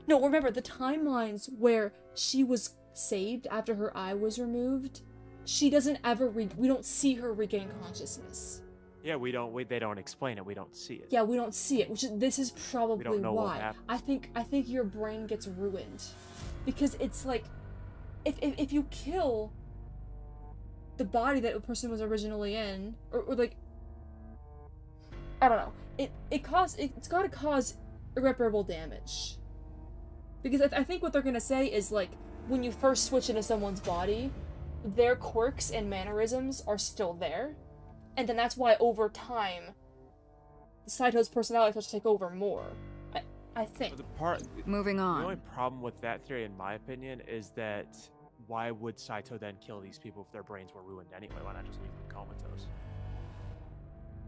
No, remember, the timelines where she was saved after her eye was removed, she doesn't ever we don't see her regain consciousness. Yeah, they don't explain it. We don't see it. Yeah, we don't see it, this is probably we don't know why. What happened. I think your brain gets ruined. Because it's if you kill the body that a person was originally in, or I don't know. It's gotta cause irreparable damage. Because I think what they're gonna say is, when you first switch into someone's body, their quirks and mannerisms are still there. And then that's why, over time, Saito's personality starts to take over more. I think. Moving on. The only problem with that theory, in my opinion, is that why would Saito then kill these people if their brains were ruined anyway? Why not just leave them comatose?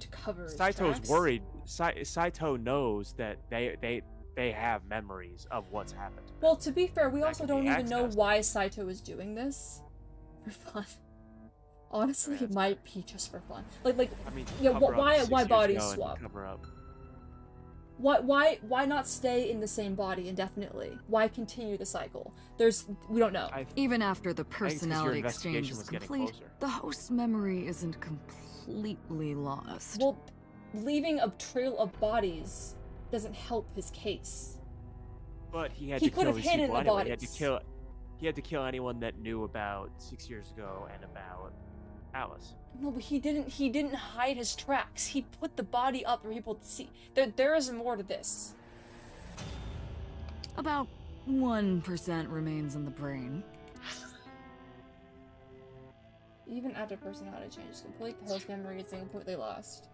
To cover his Saito's tracks? worried. Saito knows that they have memories of what's happened. Well, to be fair, we That also could be don't even know accessed. why Saito is doing this. For fun. Honestly, it might be just for fun. I mean, yeah, cover up why 6 years body ago and swap? Cover up. Why not stay in the same body indefinitely? Why continue the cycle? We don't know. Even after the it's 'cause your personality exchange investigation is was getting complete, closer. the host's memory isn't completely lost. Well, leaving a trail of bodies doesn't help his case. But he had He to could kill have these hidden people the anyway. He had to bodies. kill. He had to kill anyone that knew about 6 years ago and about Alice. No, but he didn't hide his tracks. He put the body up for people to see. There is more to this. About 1% remains in the brain. Even after personality changes complete, the host memory is completely lost.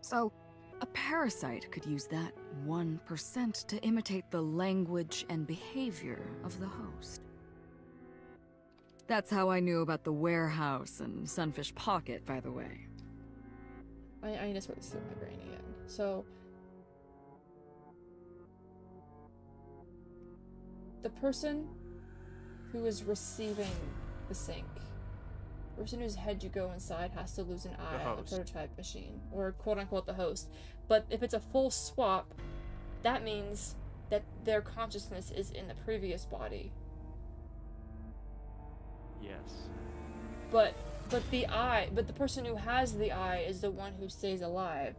So, a parasite could use that 1% to imitate the language and behavior of the host. That's how I knew about the warehouse and Sunfish Pocket, by the way. I need to sort this through my brain again. So, the person who is receiving the sync, the person whose head you go inside has to lose an eye on the prototype machine, or quote-unquote the host. But if it's a full swap, that means that their consciousness is in the previous body. Yes. But the person who has the eye is the one who stays alive.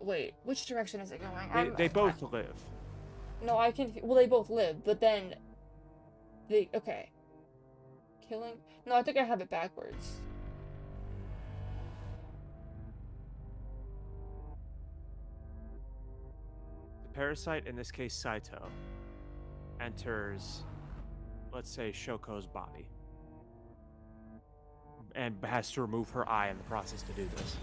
Wait, which direction is it going? They both live. No, well, they both live, but then okay. Killing? No, I think I have it backwards. The parasite, in this case Saito, enters, let's say, Shoko's body. And has to remove her eye in the process to do this.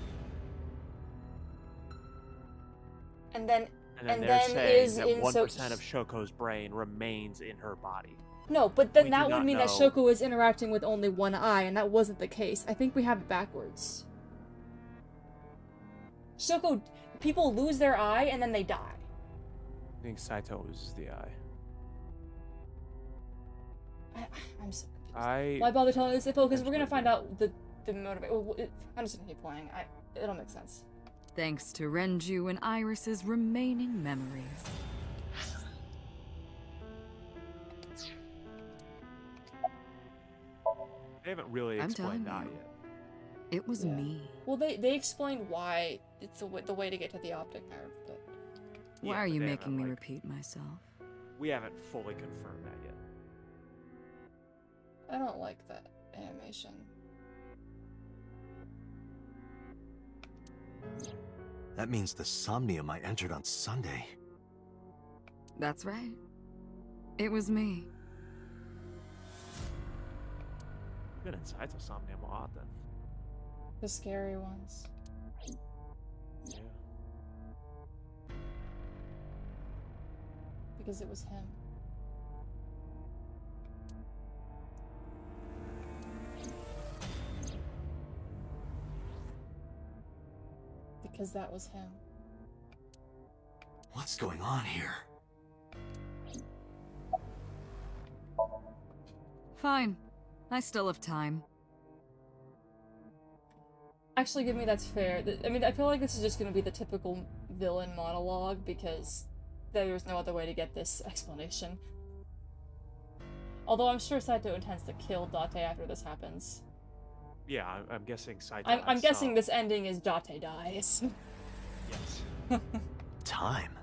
And then they're saying that 1% of Shoko's brain remains in her body. No, but then We that do would not mean that know. Shoko is interacting with only one eye, and that wasn't the case. I think we have it backwards. Shoko, people lose their eye and then they die. I think Saito loses the eye. I'm so confused. Why I bother telling this info? Because we're Actually, gonna find out the motivation. I'm just gonna keep playing. It'll make sense. Thanks to Renju and Iris's remaining memories. They haven't really I'm explained telling that you. yet. It was Yeah. me. Well, they explained why it's the way to get to the optic nerve, but Why Yeah, are but you they making haven't, me like- repeat myself? We haven't fully confirmed that yet. I don't like that animation. That means the Somnium I entered on Sunday. That's right. It was me. You've been in Saito Somnium a lot then. The scary ones. Yeah. Because it was him. Because that was him. What's going on here? Fine. I still have time. Actually, give me that's fair. I mean, I feel like this is just gonna be the typical villain monologue because there's no other way to get this explanation. Although I'm sure Saito intends to kill Date after this happens. Yeah, I'm guessing Saito. I'm has guessing some- this ending is Date dies. Yes. Time.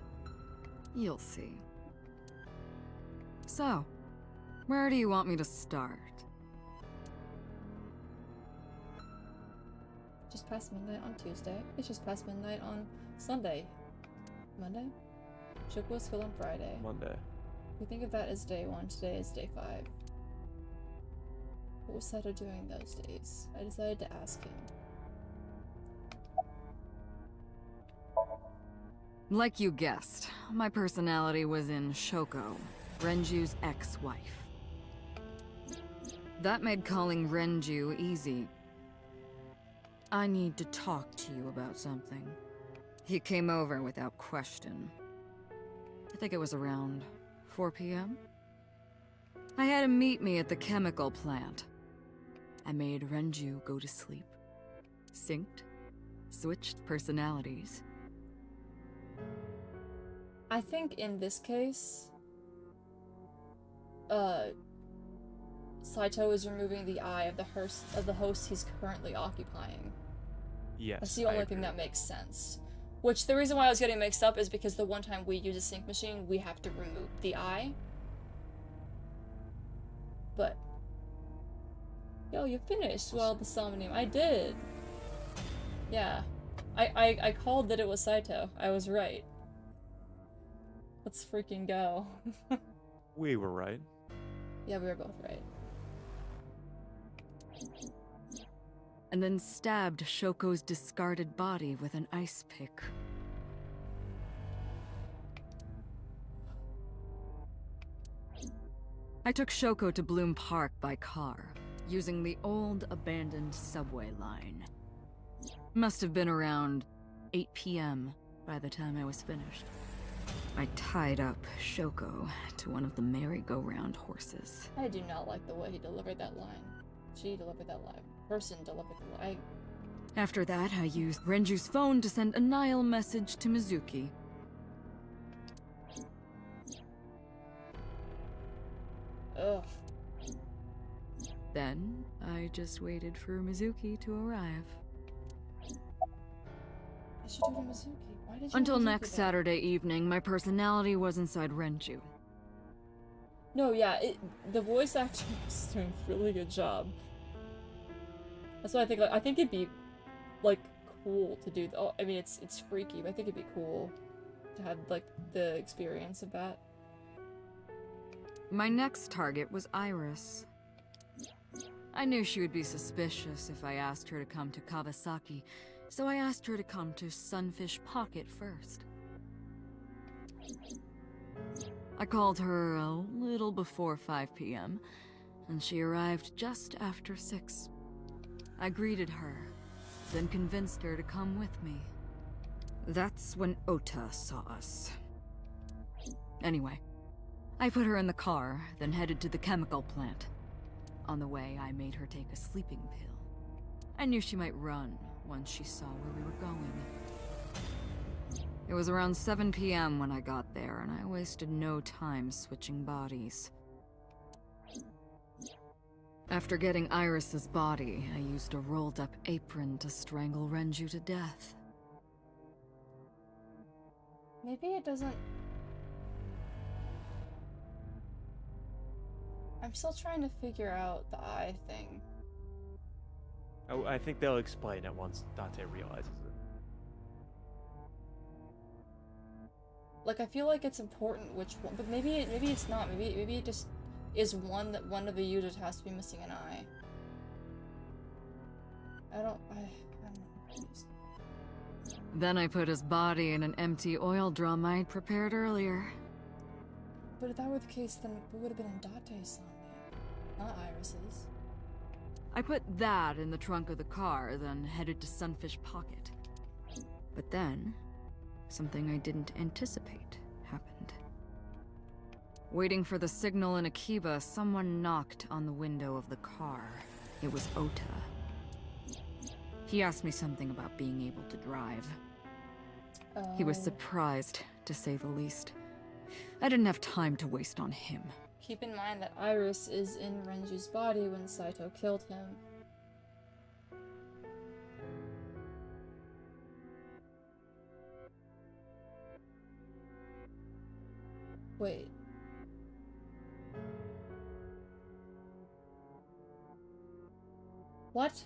You'll see. So, where do you want me to start? Just past midnight on Tuesday. It's just past midnight on Sunday. Monday? Shoko was killed on Friday. Monday. We think of that as day 1. Today is day 5. What was Saito doing those days? I decided to ask him. Like you guessed, my personality was in Shoko, Renju's ex-wife. That made calling Renju easy. I need to talk to you about something. He came over without question. I think it was around 4 p.m. I had him meet me at the chemical plant. I made Renju go to sleep. Synced. Switched personalities. I think in this case, Saito is removing the eye of the host he's currently occupying. Yes. That's the I only thing agree. that makes sense. Which, the reason why I was getting mixed up is because the one time we use a sync machine, we have to remove the eye. But... Yo, you finished well the Somnium. I did! Yeah. I called that it was Saito. I was right. Let's freaking go. We were right. Yeah, we were both right. And then stabbed Shoko's discarded body with an ice pick. I took Shoko to Bloom Park by car, using the old abandoned subway line. Must have been around 8 p.m. by the time I was finished. I tied up Shoko to one of the merry-go-round horses. I do not like the way he delivered that line. She delivered that line. Person delivered the line. After that, I used Renju's phone to send a Nile message to Mizuki. Ugh. Then, I just waited for Mizuki to arrive. Why did you do to Mizuki? Why did you Until do Mizuki next then? Saturday evening, my personality was inside Renju. No, yeah, the voice actor was doing a really good job. That's why I think, like, I think it'd be, like, cool to do, oh, I mean, it's freaky, but I think it'd be cool to have, like, the experience of that. My next target was Iris. I knew she would be suspicious if I asked her to come to Kawasaki, so I asked her to come to Sunfish Pocket first. I called her a little before 5 p.m., and she arrived just after 6. I greeted her, then convinced her to come with me. That's when Ota saw us. Anyway, I put her in the car, then headed to the chemical plant. On the way, I made her take a sleeping pill. I knew she might run once she saw where we were going. It was around 7 p.m. when I got there, and I wasted no time switching bodies. After getting Iris's body, I used a rolled-up apron to strangle Renju to death. Maybe it doesn't... I'm still trying to figure out the eye thing. Oh, I think they'll explain it once Dante realizes it. Like, I feel like it's important which one, but maybe it's not. Maybe it just is one that one of the users has to be missing an eye. I don't know. Then I put his body in an empty oil drum I'd prepared earlier. But if that were the case, then we would have been in Date's Somnia, not Iris's. I put that in the trunk of the car, then headed to Sunfish Pocket. But then, something I didn't anticipate happened. Waiting for the signal in Akiba, someone knocked on the window of the car. It was Ota. He asked me something about being able to drive. He was surprised, to say the least. I didn't have time to waste on him. Keep in mind that Iris is in Renju's body when Saito killed him. Wait. What?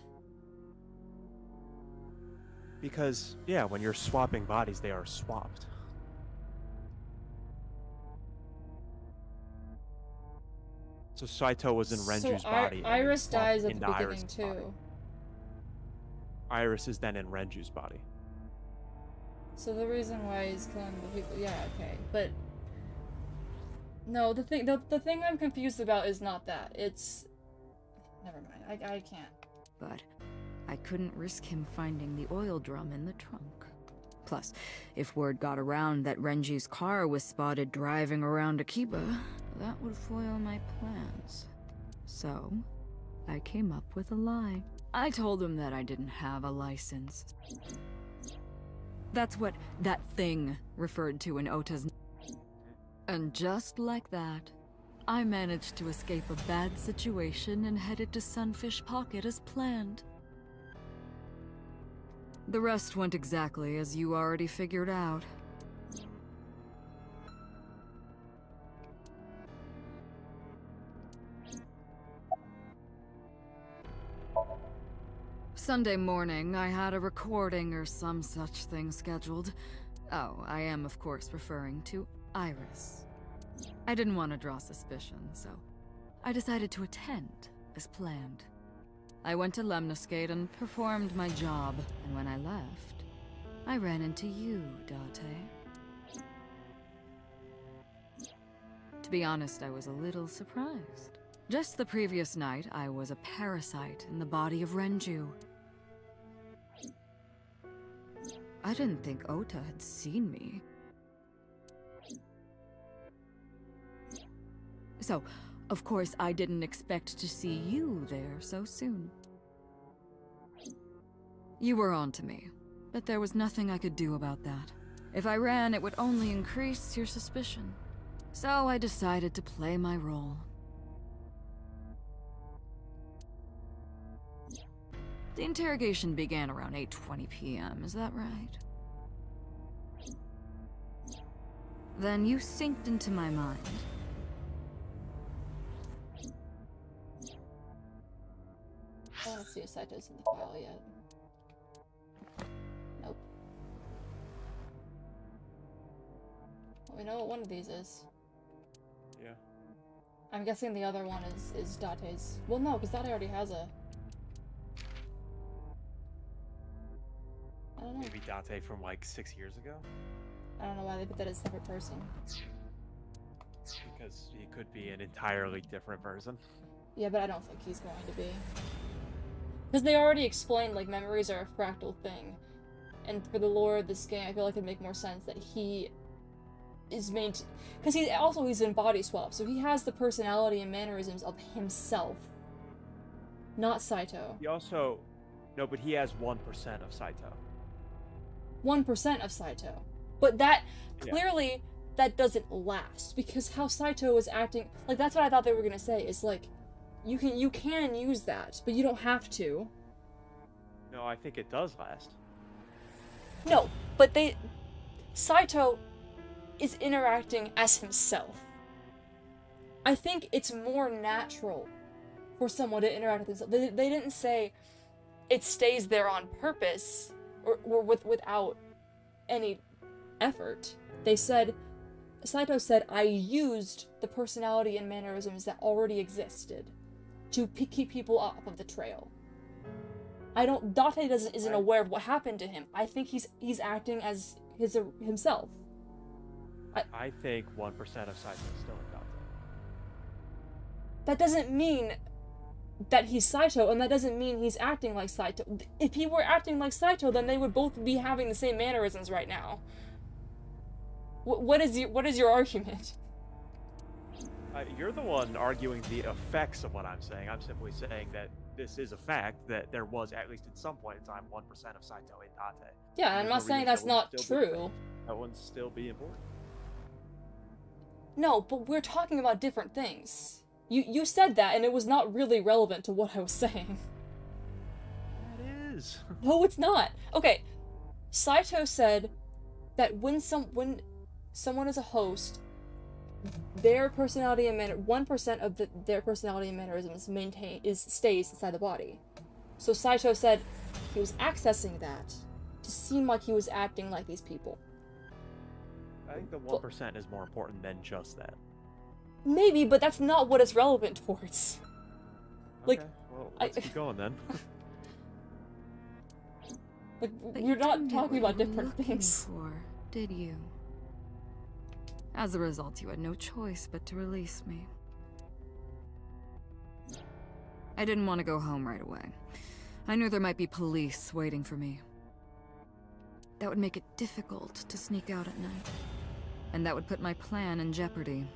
Because, yeah, when you're swapping bodies, they are swapped. So Saito was in Renju's body. and Iris swapped dies at the into beginning Iris's too. body. Iris is then in Renju's body. So the reason why he's killing the people, yeah, okay, but no, the thing I'm confused about is not that. It's never mind. I can't. But I couldn't risk him finding the oil drum in the trunk. Plus, if word got around that Renji's car was spotted driving around Akiba, that would foil my plans. So, I came up with a lie. I told him that I didn't have a license. That's what that thing referred to in Ota's. And just like that, I managed to escape a bad situation and headed to Sunfish Pocket as planned. The rest went exactly as you already figured out. Sunday morning, I had a recording or some such thing scheduled. Oh, I am of course referring to Iris. I didn't want to draw suspicion, so I decided to attend, as planned. I went to Lemniscate and performed my job, and when I left, I ran into you, Date. To be honest, I was a little surprised. Just the previous night, I was a parasite in the body of Renju. I didn't think Ota had seen me. So, of course, I didn't expect to see you there so soon. You were on to me, but there was nothing I could do about that. If I ran, it would only increase your suspicion. So I decided to play my role. The interrogation began around 8:20 p.m., is that right? Then you synced into my mind. I don't see if Saito's in the file yet. Nope. Well, we know what one of these is. Yeah. I'm guessing the other one is Date's. Well, no, because Date already has a... I don't know. Maybe Date from like 6 years ago? I don't know why they put that as a separate person. Because he could be an entirely different person. Yeah, but I don't think he's going to be. Because they already explained, like, memories are a fractal thing. And for the lore of this game, I feel like it'd make more sense that he is because he's in body swap, so he has the personality and mannerisms of himself. Not Saito. He also... No, but he has 1% of Saito. 1% of Saito. But that, clearly, that doesn't last. Because how Saito is acting... Like, that's what I thought they were gonna say, is like... You can use that, but you don't have to. No, I think it does last. No, but Saito is interacting as himself. I think it's more natural for someone to interact with themselves. They didn't say it stays there on purpose or without any effort. Saito said, I used the personality and mannerisms that already existed to keep people off of the trail. Date isn't aware of what happened to him. I think he's acting as himself. I think 1% of Saito is still in Date. That doesn't mean that he's Saito, and that doesn't mean he's acting like Saito. If he were acting like Saito, then they would both be having the same mannerisms right now. What is your argument? You're the one arguing the effects of what I'm saying. I'm simply saying that this is a fact that there was, at least at some point in time, 1% of Saito in Date. Yeah, I'm not saying that's not true. That wouldn't still be important. No, but we're talking about different things. You said that, and it was not really relevant to what I was saying. It is. No, it's not. Okay, Saito said that when someone is a host, their personality and 1% of their personality and mannerisms stays inside the body. So Saito said he was accessing that to seem like he was acting like these people. I think the 1% is more important than just that. Maybe, but that's not what it's relevant towards. Okay, well, let's keep going then. Like, But you're not didn't get talking what about you were different looking things. for, did you? As a result, you had no choice but to release me. I didn't want to go home right away. I knew there might be police waiting for me. That would make it difficult to sneak out at night. And that would put my plan in jeopardy.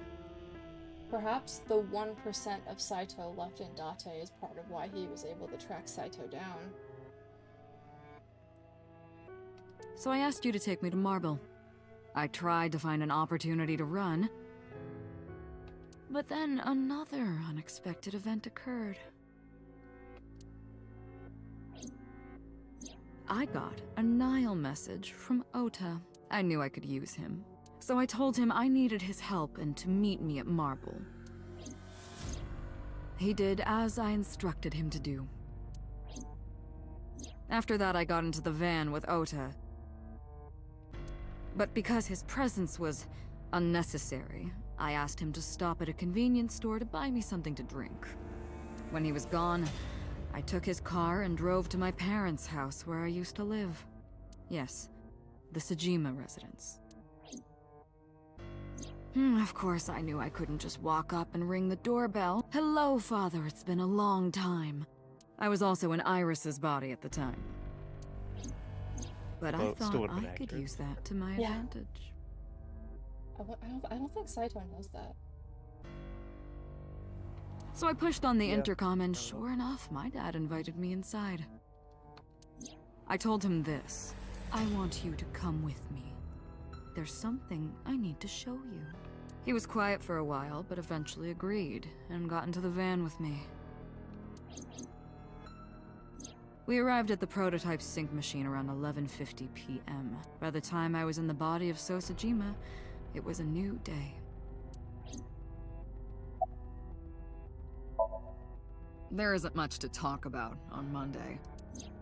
Perhaps the 1% of Saito left in Date is part of why he was able to track Saito down. So I asked you to take me to Marble. I tried to find an opportunity to run. But then another unexpected event occurred. I got a Nile message from Ota. I knew I could use him. So I told him I needed his help and to meet me at Marble. He did as I instructed him to do. After that, I got into the van with Ota. But because his presence was unnecessary, I asked him to stop at a convenience store to buy me something to drink. When he was gone, I took his car and drove to my parents' house where I used to live. Yes, the Sajima residence. Of course, I knew I couldn't just walk up and ring the doorbell. Hello, Father, it's been a long time. I was also in Iris's body at the time. But I Still thought would've been I could accurate. use that to my Yeah. advantage. I don't think Saito knows that. So I pushed on the Yeah. intercom, and sure enough, my dad invited me inside. I told him this. I want you to come with me. There's something I need to show you. He was quiet for a while, but eventually agreed, and got into the van with me. We arrived at the prototype sync machine around 11:50 p.m. By the time I was in the body of Sosajima, it was a new day. There isn't much to talk about on Monday.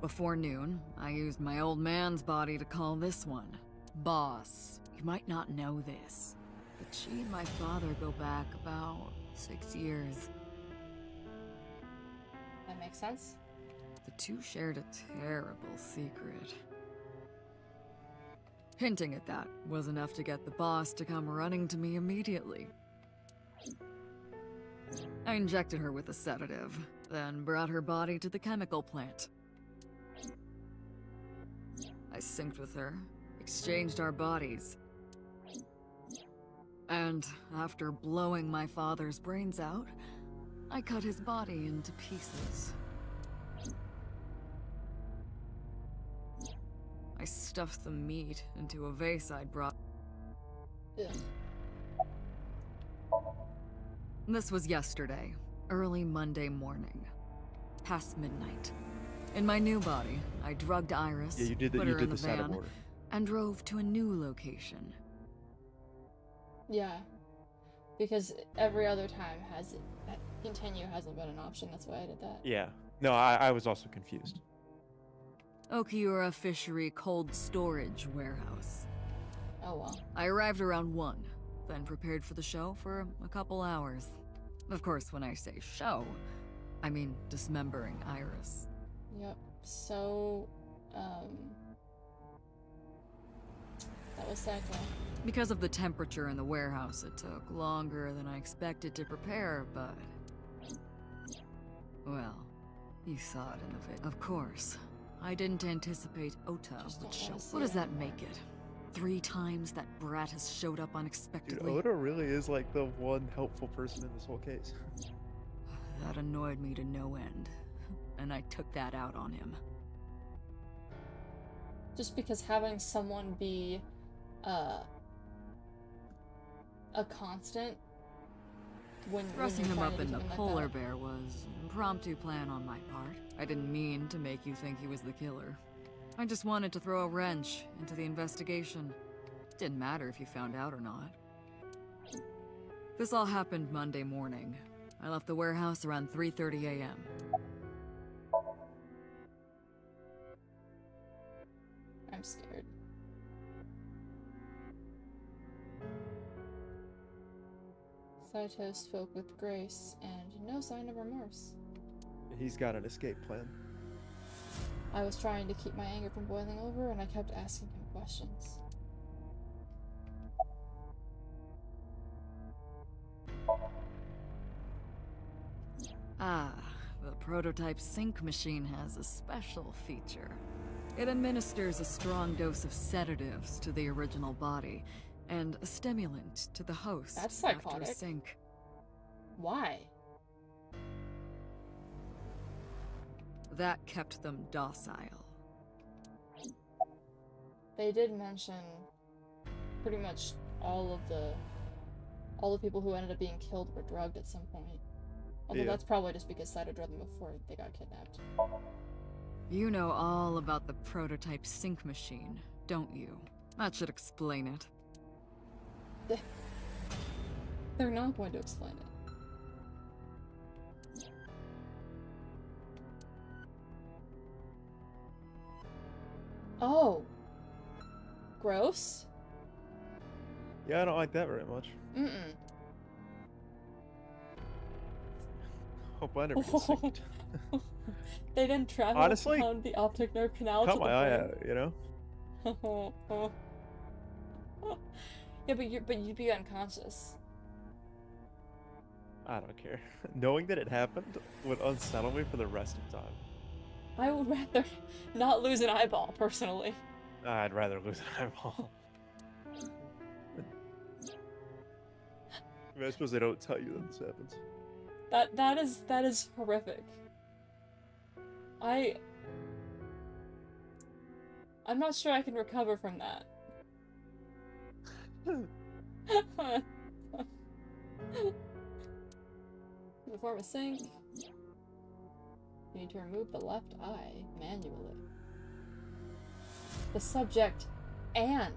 Before noon, I used my old man's body to call this one Boss. You might not know this, but she and my father go back about 6 years. That makes sense. The two shared a terrible secret. Hinting at that was enough to get the boss to come running to me immediately. I injected her with a sedative, then brought her body to the chemical plant. I synced with her, exchanged our bodies. And after blowing my father's brains out, I cut his body into pieces. I stuffed the meat into a vase I'd brought. Ugh. This was yesterday, early Monday morning, past midnight. In my new body, I drugged Iris, Yeah, you did put you her did in the the set of van, order. and drove to a new location. Yeah. Because every other time continue hasn't been an option. That's why I did that. Yeah. No, I was also confused. Okiura Fishery Cold Storage Warehouse. Oh well. I arrived around 1, then prepared for the show for a couple hours. Of course, when I say show, I mean dismembering Iris. Yep. So, that was Saito. Because of the temperature in the warehouse, it took longer than I expected to prepare, but... well, you saw it in the vid. Of course, I didn't anticipate Ota Just would don't show. wanna see What does it. that make it? 3 times that brat has showed up Dude, unexpectedly? Oda really is like the one helpful person in this whole case. That annoyed me to no end, and I took that out on him. Just because having someone be, a constant when Dressing you're him trying up to in do the something like polar that. bear was an impromptu plan on my part. I didn't mean to make you think he was the killer. I just wanted to throw a wrench into the investigation. Didn't matter if you found out or not. This all happened Monday morning. I left the warehouse around 3:30 a.m. I'm scared. Saito spoke with grace and no sign of remorse. He's got an escape plan. I was trying to keep my anger from boiling over, and I kept asking him questions. Ah, the prototype sync machine has a special feature. It administers a strong dose of sedatives to the original body, and a stimulant to the host That's after psychotic. a sync. Why? That kept them docile. They did mention pretty much all the people who ended up being killed were drugged at some point. Although Yeah. that's probably just because Saito drugged them before they got kidnapped. You know all about the prototype sync machine, don't you? That should explain it. They're not going to explain it. Oh. Gross? Yeah, I don't like that very much. Mm-mm. Hope I never get synced. They didn't travel Honestly, down the optic nerve canal to Cut the my eye brain. out, you know? Yeah, but you'd be unconscious. I don't care. Knowing that it happened would unsettle me for the rest of time. I would rather not lose an eyeball, personally. I'd rather lose an eyeball. I suppose they don't tell you that this happens. That is horrific. I'm not sure I can recover from that. Perform a sync. You need to remove the left eye manually. The subject and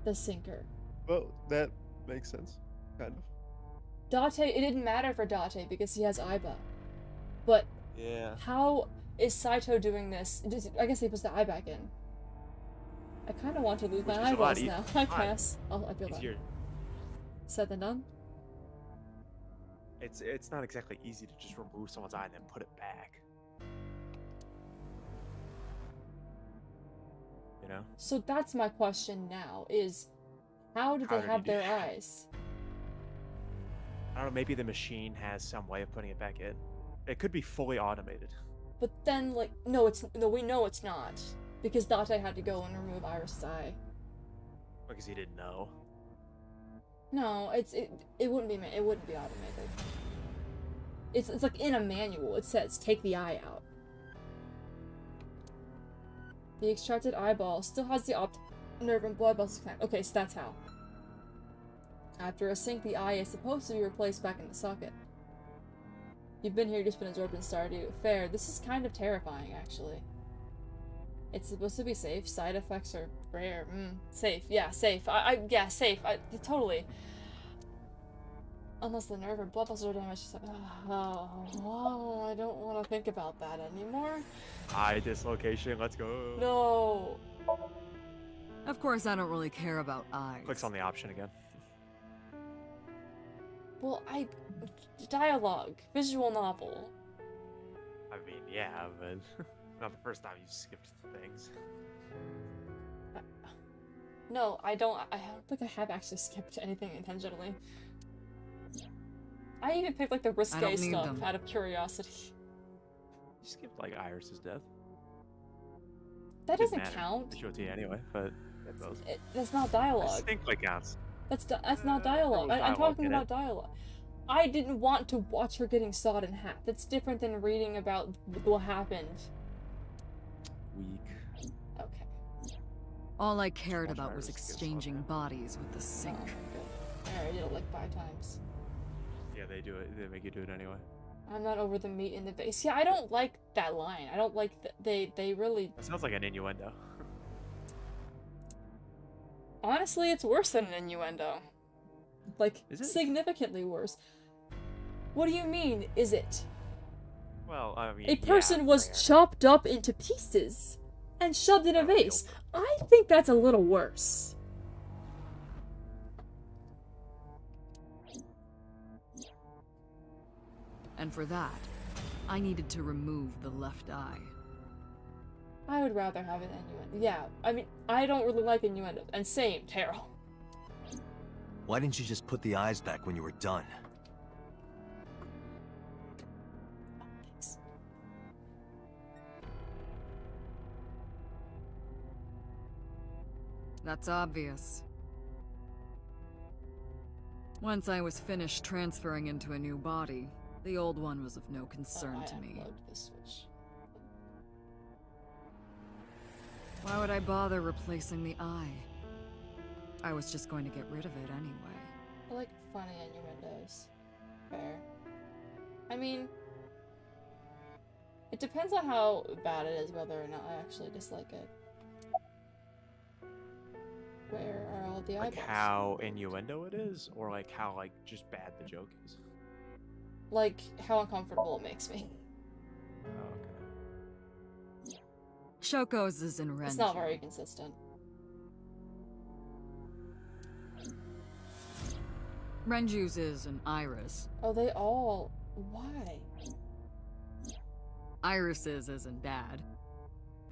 the sinker. Well, that makes sense. Kind of. Date, it didn't matter for Date because he has Aiba. But Yeah. how is Saito doing this? I guess he puts the eye back in. I kind of want to lose Which my is a lot eyeballs now. I guess. I feel that. Easier. Said than done. It's not exactly easy to just remove someone's eye and then put it back. You know? So that's my question now, is how did How they did have he do their that? eyes? I don't know, maybe the machine has some way of putting it back in. It could be fully automated. But then, like, no, we know it's not. Because Date had to go and remove Iris' eye. Because he didn't know. No, it wouldn't be automated. It's like in a manual, it says, take the eye out. The extracted eyeball still has the optic nerve and blood vessels connected. Okay, so that's how. After a sync, the eye is supposed to be replaced back in the socket. You've been here, just been absorbed in Stardew. Fair. This is kind of terrifying, actually. It's supposed to be safe. Side effects are rare. Safe. Yeah, safe. Yeah, safe. Totally. Unless the nerve or blood vessels are damaged. Oh, I don't want to think about that anymore. Eye dislocation, let's go. No. Of course, I don't really care about eyes. Clicks on the option again. Well, dialogue, visual novel. I mean, yeah, but not the first time you skipped things. No, I don't think I have actually skipped anything intentionally. I even picked like the risque stuff out of curiosity. You skipped like Iris's death. That doesn't count. Show to you anyway, but it does. That's not dialogue. Distinctly counts. That's not dialogue. I'm talking about dialogue. I didn't want to watch her getting sawed in half. That's different than reading about what happened. Weak. Okay. All I cared about was exchanging bodies with the sync. Oh, good. I already did it like 5 times. Yeah, they do it. They make you do it anyway. I'm not over the meat in the vase. Yeah, I don't like that line. I don't like they really. That sounds like an innuendo. Honestly, it's worse than an innuendo. Like, Is it? significantly worse. What do you mean, is it? Well, I mean, A person was rare. chopped up into pieces and shoved in a vase. I think that's a little worse. And for that, I needed to remove the left eye. I would rather have an innuendo. Yeah, I mean, I don't really like innuendos. And same, Terrell. Why didn't you just put the eyes back when you were done? Thanks. That's obvious. Once I was finished transferring into a new body, the old one was of no concern to me. Unplugged the switch. Why would I bother replacing the eye? I was just going to get rid of it anyway. I like funny innuendos. Fair. I mean, It depends on how bad it is, whether or not I actually dislike it. Where are all the eyeballs? Like how innuendo it is, or like how like just bad the joke is. Like how uncomfortable it makes me. Oh, okay. Shoko's is in Renju. It's not very consistent. Renju's is in Iris. Oh, they all. Why? Iris's is in Dad.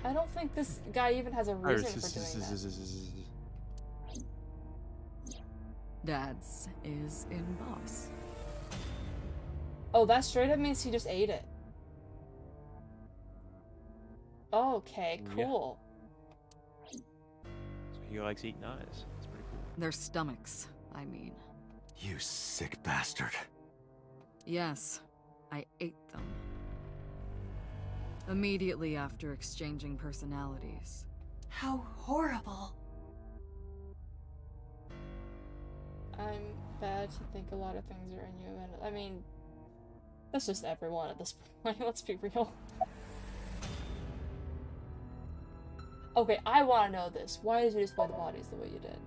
I don't think this guy even has a reason for doing that. Dad's is in Boss. Oh, that straight up means he just ate it. Okay, cool. So he likes eating eyes. That's pretty cool. Their stomachs, I mean. You sick bastard. Yes, I ate them. Immediately after exchanging personalities. How horrible. I'm bad to think a lot of things are innuendo. I mean, that's just everyone at this point. Let's be real. Okay, I want to know this. Why did you display the bodies the way you did?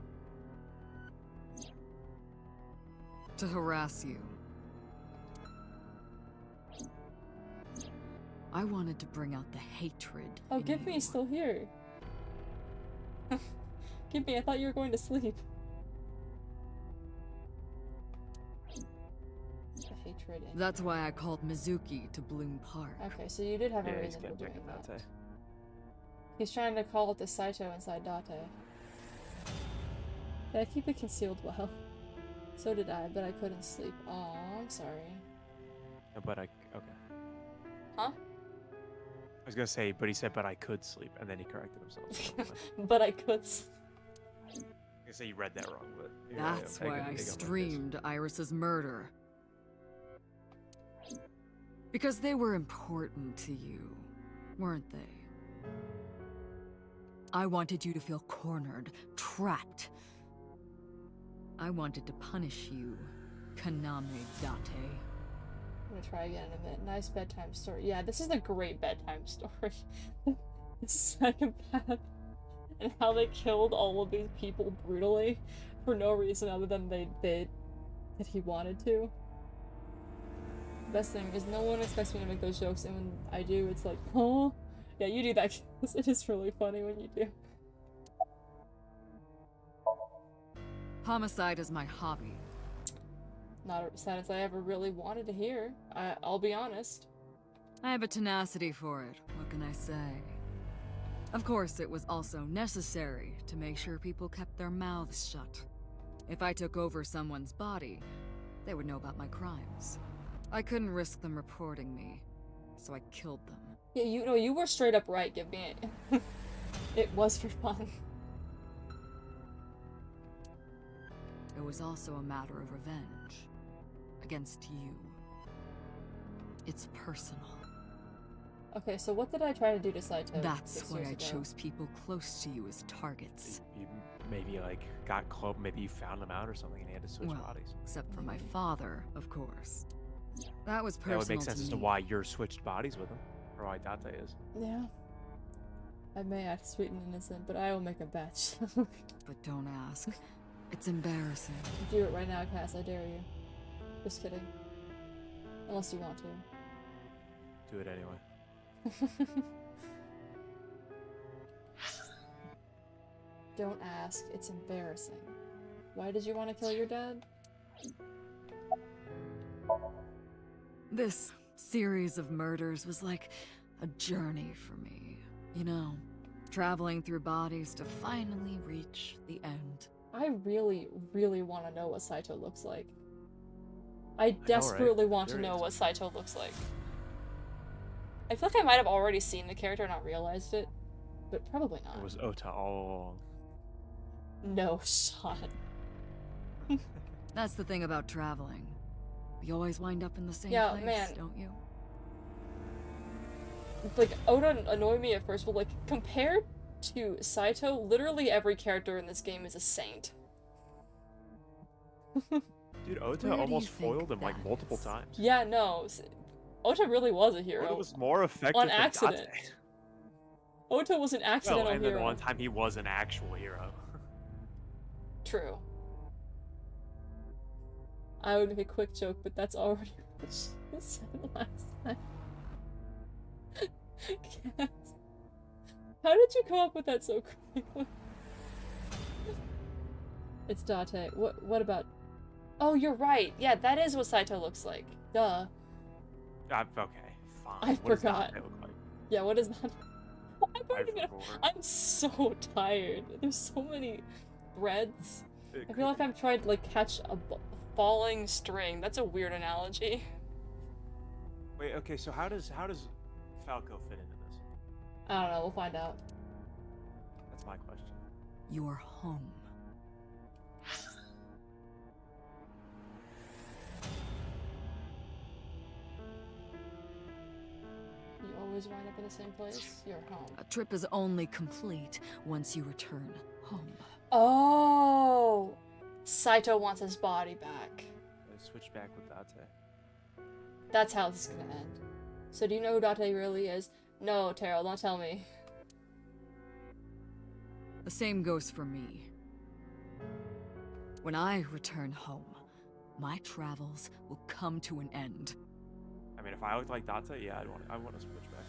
To harass you. I wanted to bring out the hatred. Oh, in Gimme you. is still here. Gimme, I thought you were going to sleep. The hatred in That's you. why I called Mizuki to Bloom Park. Okay, so you did have a Yeah, he's reason for getting doing back at that. Date. He's trying to call it the Saito inside Date. Did I keep it concealed well? So did I, but I couldn't sleep. Aw, I'm sorry. No, but okay. Huh? I was gonna say, but he said, but I could sleep, and then he corrected himself. So never mind. But I could. I was gonna say you read that wrong, but That's why I streamed Iris's murder. Because they were important to you, weren't they? I wanted you to feel cornered, trapped. I wanted to punish you, Kaname Date. I'm gonna try again in a minute. Nice bedtime story. Yeah, this is a great bedtime story. The psychopath and how they killed all of these people brutally for no reason other than that he wanted to. The best thing is no one expects me to make those jokes, and when I do, it's like, huh? Yeah, you do that. It is really funny when you do. Homicide is my hobby. Not a sentence I ever really wanted to hear. I'll be honest. I have a tenacity for it, what can I say? Of course, it was also necessary to make sure people kept their mouths shut. If I took over someone's body, they would know about my crimes. I couldn't risk them reporting me, so I killed them. Yeah, you know, you were straight up right, give me it. It was for fun. It was also a matter of revenge. Against you. It's personal. Okay, so what did I try to do to Saito? That's 6 why years I ago? chose people close to you as targets. You maybe like got close, maybe you found him out or something, and he had to switch Well, bodies. except for my father, of course. That was personal That would make sense to as to me. why you're switched bodies with him, or why Date is. Yeah. I may act sweet and innocent, but I will make a batch. But don't ask. It's embarrassing. Do it right now, Cass, I dare you. Just kidding. Unless you want to. Do it anyway. Don't ask, it's embarrassing. Why did you want to kill your dad? This series of murders was like a journey for me. You know, traveling through bodies to finally reach the end. I really, really want to know what Saito looks like. I right? desperately want to Curious. know what Saito looks like. I feel like I might have already seen the character and not realized it, but probably not. It was Ota all along. No shot. That's the thing about traveling. You always wind up in the same Yeah, place, man. don't you? Like, Oda annoyed me at first, but like, compared to Saito, literally every character in this game is a saint. Dude, Ota Where do you almost think foiled him like that multiple is? times. Yeah, no. Ota really was a Ota hero. was more effective On than accident. Date. Ota was an accidental Well, and then hero. one time he was an actual hero. True. I would make a quick joke, but that's already what she said last time. Yes. How did you come up with that so quickly? It's Date. What about... Oh, you're right. Yeah, that is what Saito looks like. Duh. Okay, fine. I What does forgot. Date look like? Yeah, what is that? I I'm so tired. There's so many threads. I feel like I'm trying to like catch a falling string. That's a weird analogy. Wait, okay, so how does Falco fit into this? I don't know. We'll find out. That's my question. Your home. You always wind up in the same place. Your home. A trip is only complete once you return home. Oh, Saito wants his body back. Let's switch back with Date. That's how this is gonna end. So do you know who Date really is? No, Terrell, don't tell me. The same goes for me. When I return home, my travels will come to an end. I mean, if I looked like Date, yeah, I want to switch back.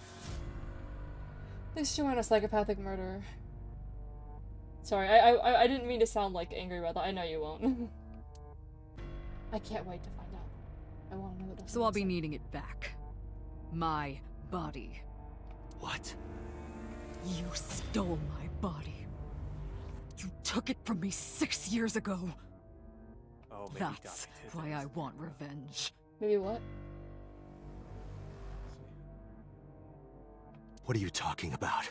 At least you weren't a psychopathic murderer. Sorry, I didn't mean to sound like angry about that. I know you won't. I can't wait to find out. I want to know what. So I'll be needing it back. My body. What? You stole my body. You took it from me 6 years ago. Oh, maybe That's Date did why this. I want revenge. Maybe what? What are you talking about?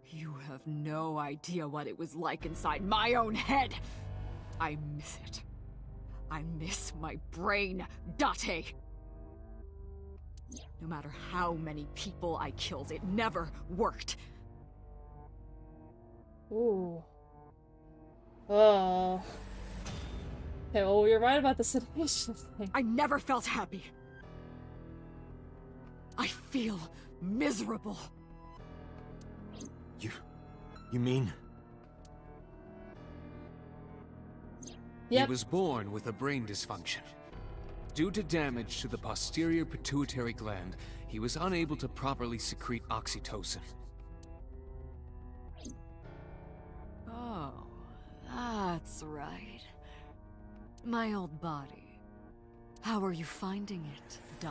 You have no idea what it was like inside my own head. I miss it. I miss my brain, Date. No matter how many people I killed, it never worked. Ooh. Oh. Okay, well, you're right about the sedation thing. I never felt happy. I feel miserable. You mean? Yep. He was born with a brain dysfunction. Due to damage to the posterior pituitary gland, he was unable to properly secrete oxytocin. Oh, that's right. My old body. How are you finding it, Date?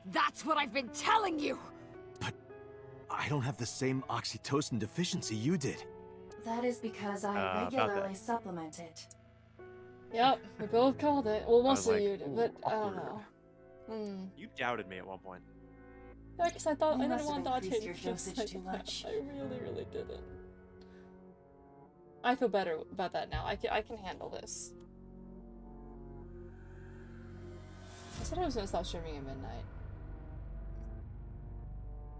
That's what I've been telling you! But I don't have the same oxytocin deficiency you did. That is because I about regularly that. supplement it. Yep, we both called it. Well, was mostly like, you did, but ooh, I don't awkward. know. Hmm. You doubted me at one point. Yeah, because I thought You I must didn't want have Dante increased to your be dosage too psychopath. much. I really, really didn't. I feel better about that now. I can handle this. I said I was gonna stop streaming at midnight.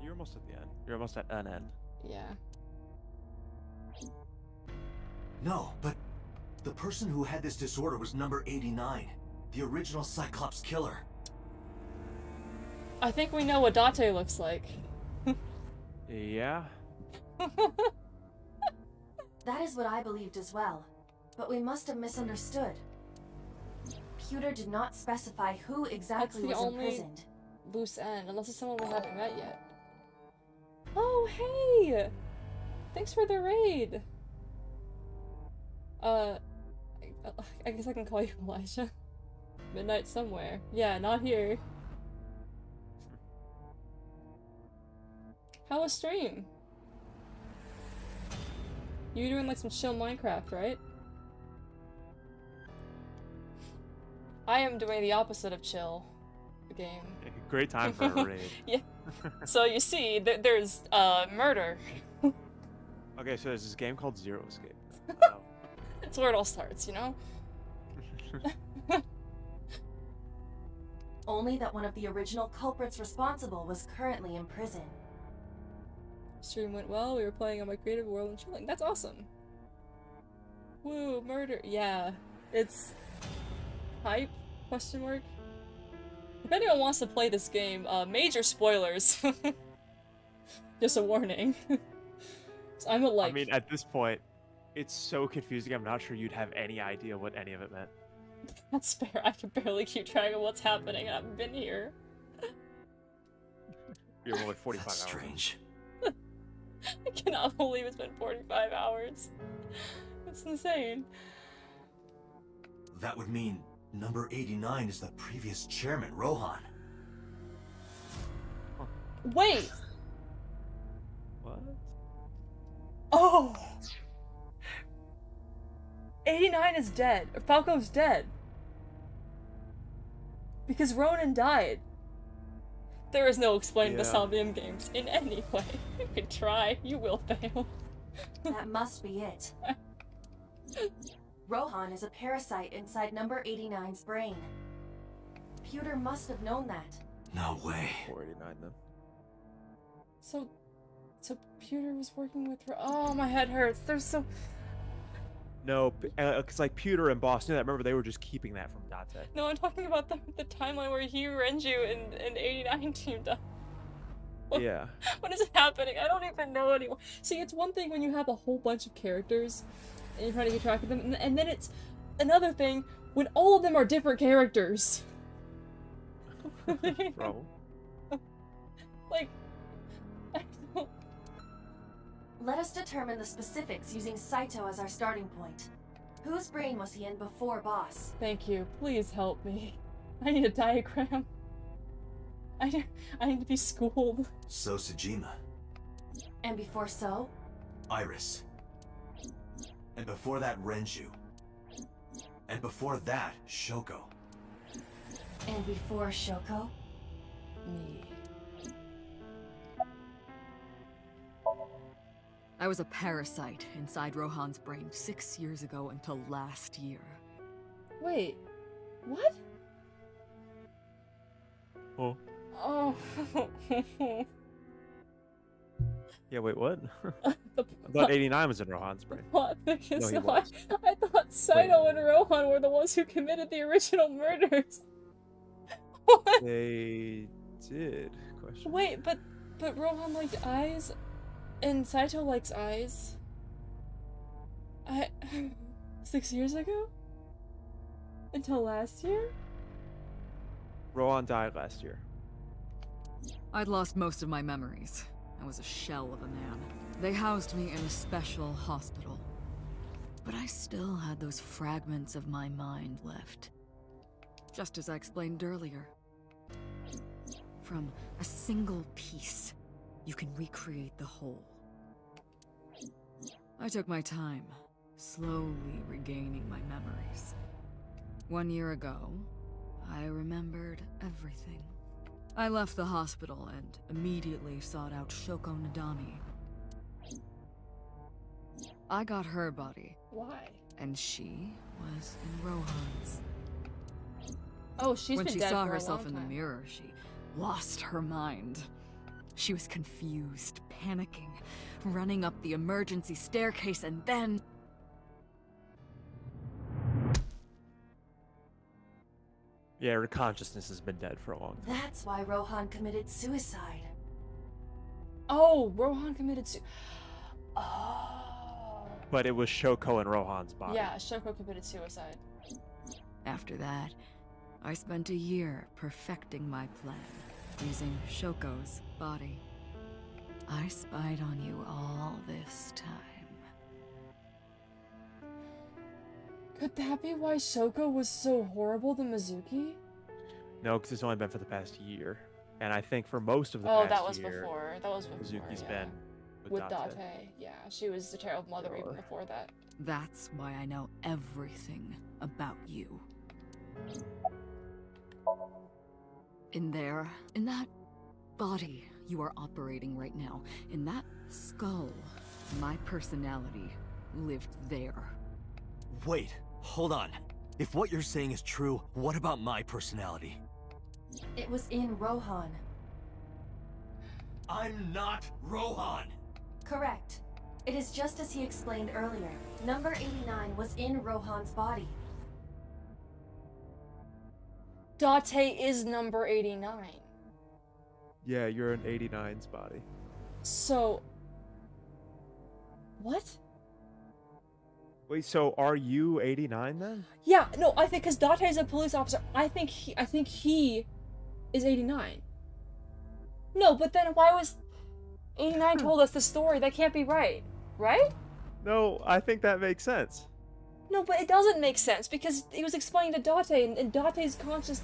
You're almost at the end. You're almost at an end. Yeah. No, but the person who had this disorder was number 89, the original Cyclops killer. I think we know what Date looks like. Yeah. That is what I believed as well. But we must have misunderstood. Pewter did not specify who exactly the was only- imprisoned. Loose end, unless it's someone we haven't met yet. Oh, hey! Thanks for the raid! I guess I can call you Elijah. Midnight somewhere. Yeah, not here. How was stream? You doing like some chill Minecraft, right? I am doing the opposite of chill. The game. Great time for a raid. Yeah. So you see, there's murder. Okay, so there's this game called Zero Escape. That's where it all starts, you know? Only that one of the original culprits responsible was currently in prison. Stream went well, we were playing on my creative world and chilling. That's awesome. Woo, murder. Yeah, it's hype? Question mark. If anyone wants to play this game, major spoilers. Just a warning. So I'm a like. I mean, at this point, it's so confusing. I'm not sure you'd have any idea what any of it meant. That's fair. I can barely keep track of what's happening. I've been here. You're only 45 That's hours. strange. I cannot believe it's been 45 hours. It's insane. That would mean number 89 is the previous chairman, Rohan. Wait. What? Oh. 89 is dead. Or Falco's dead. Because Ronan died. There is no explaining the Somnium games in any way. You can try. You will fail. That must be it. Rohan is a parasite inside number 89's brain. Pewter must have known that. No way. 489 then. So Pewter was working with oh, my head hurts. There's so... No, because like Pewter and Boss knew that. Remember, they were just keeping that from Date. No, I'm talking about the timeline where he, Renju, and 89 teamed up. Yeah. What is happening? I don't even know anymore. See, it's one thing when you have a whole bunch of characters and you're trying to keep track of them, and then it's another thing when all of them are different characters. Bro. Like, I don't... Let us determine the specifics using Saito as our starting point. Whose brain was he in before Boss? Thank you. Please help me. I need a diagram. I need to be schooled. So Sejima. And before So? Iris. And before that, Renju. And before that, Shoko. And before Shoko? Me. I was a parasite inside Rohan's brain 6 years ago until last year. Wait. What? Oh. Oh. Yeah, wait, what? The I thought 89 was in Rohan's brain. plot thickens No, he so was. I thought Saito and Rohan were the ones who committed the original murders. What? They did. Question. Wait, but Rohan liked eyes, and Saito likes eyes. 6 years ago? Until last year? Rohan died last year. I'd lost most of my memories. I was a shell of a man. They housed me in a special hospital. But I still had those fragments of my mind left. Just as I explained earlier. From a single piece, you can recreate the whole. I took my time, slowly regaining my memories. 1 year ago, I remembered everything. I left the hospital and immediately sought out Shoko Nadami. I got her body, Why? and she was in Rohan's. Oh, she's When been she dead saw for a herself long in the time. mirror, she lost her mind. She was confused, panicking, running up the emergency staircase, and then... Yeah, her consciousness has been dead for a long time. That's why Rohan committed suicide. Oh, Rohan committed Oh. But it was Shoko and Rohan's body. Yeah, Shoko committed suicide. After that, I spent a year perfecting my plan, using Shoko's body. I spied on you all this time. Could that be why Shoko was so horrible to Mizuki? No, because it's only been for the past year. And I think for most of the Oh, past that was year, before. That was before. Mizuki's Yeah. been With Date. Date. Yeah, she was a terrible mother even Sure. before that. That's why I know everything about you. In that body you are operating right now, in that skull, my personality lived there. Wait, hold on. If what you're saying is true, what about my personality? It was in Rohan. I'm not Rohan! Correct. It is just as he explained earlier. Number 89 was in Rohan's body. Date is number 89. Yeah, you're in 89's body. So... What? Wait, so are you 89 then? Yeah, no, I think because Date is a police officer, I think he is 89. No, but then why was 89 told us the story? That can't be right, right? No, I think that makes sense. No, but it doesn't make sense because he was explaining to Date, and Date's conscious.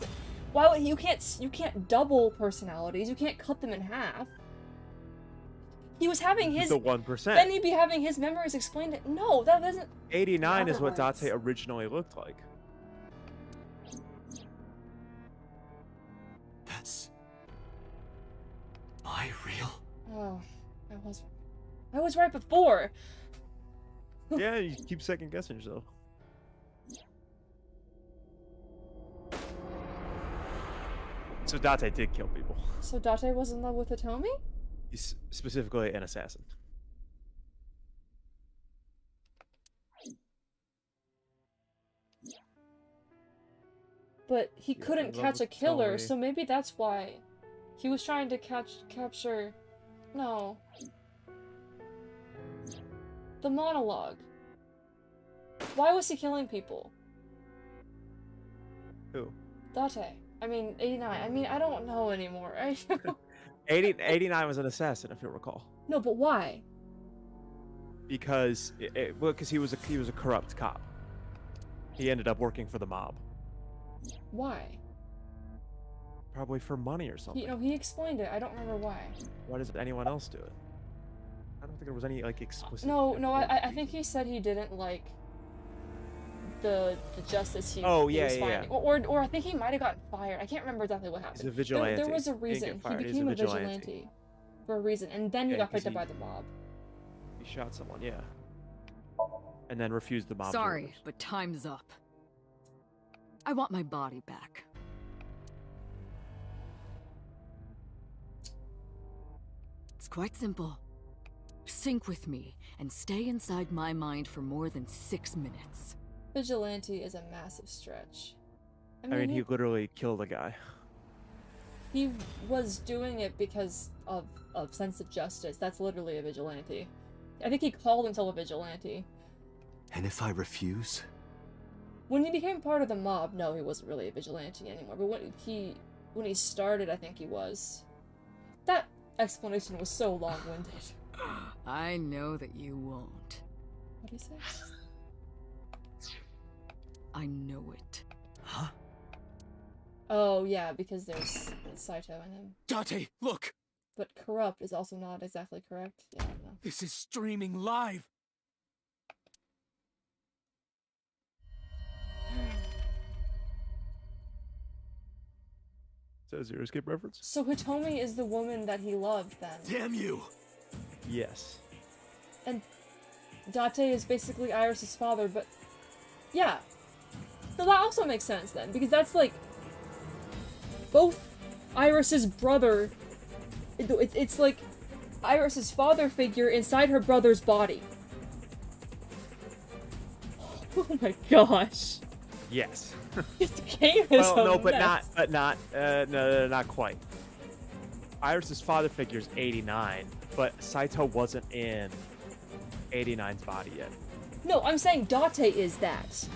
Why would you can't double personalities? You can't cut them in half. He was having his The 1%. Then he'd be having his memories explained. No, that doesn't. 89 is what In other Date originally looked like. That's... Am I real? Oh, I was right before. Yeah, you keep second guessing yourself. So Date did kill people. So Date was in love with Hitomi? He's specifically an assassin. But he Yeah, couldn't in love catch a with killer, Hitomi. so maybe that's why he was trying to capture. No. The monologue. Why was he killing people? Who? Date. I mean, 89. I mean, I don't know anymore. 89 was an assassin, if you recall. No, but why? Because because he was a corrupt cop. He ended up working for the mob, Why? probably for money or something. He explained it. I don't remember why. Why does anyone else do it? I don't think there was any like explicit. No, I think he said he didn't like the justice he Oh, he yeah, was yeah, finding. Or I think he might have gotten fired. I can't remember exactly what happened. He's a vigilante. There was a He didn't get reason. He fired, he's a became a vigilante. vigilante for a reason, and then he Yeah, got 'cause picked up he- by the mob. He shot someone, yeah, and then refused the mob. Sorry, but time's up. I want my body back. It's quite simple. Sync with me and stay inside my mind for more than 6 minutes. Vigilante is a massive stretch. I mean, he literally killed a guy. he was doing it because of sense of justice. That's literally a vigilante. I think he called himself a vigilante. And if I refuse? When he became part of the mob, no, he wasn't really a vigilante anymore. But when he started, I think he was. That explanation was so long-winded. I know that you won't. What do you say? I know it. Huh? Oh yeah, because there's Saito in him. Date, look! But corrupt is also not exactly correct. Yeah, no. This is streaming live! So zero skip reference? So Hitomi is the woman that he loved then. Damn you! Yes. And Date is basically Iris's father, but yeah. So that also makes sense then, because that's like both Iris's brother. It's like Iris's father figure inside her brother's body. Oh my gosh. Yes. This game is Well, a no, but mess. no, not quite. Iris's father figure is 89, but Saito wasn't in 89's body yet. No, I'm saying Date is that.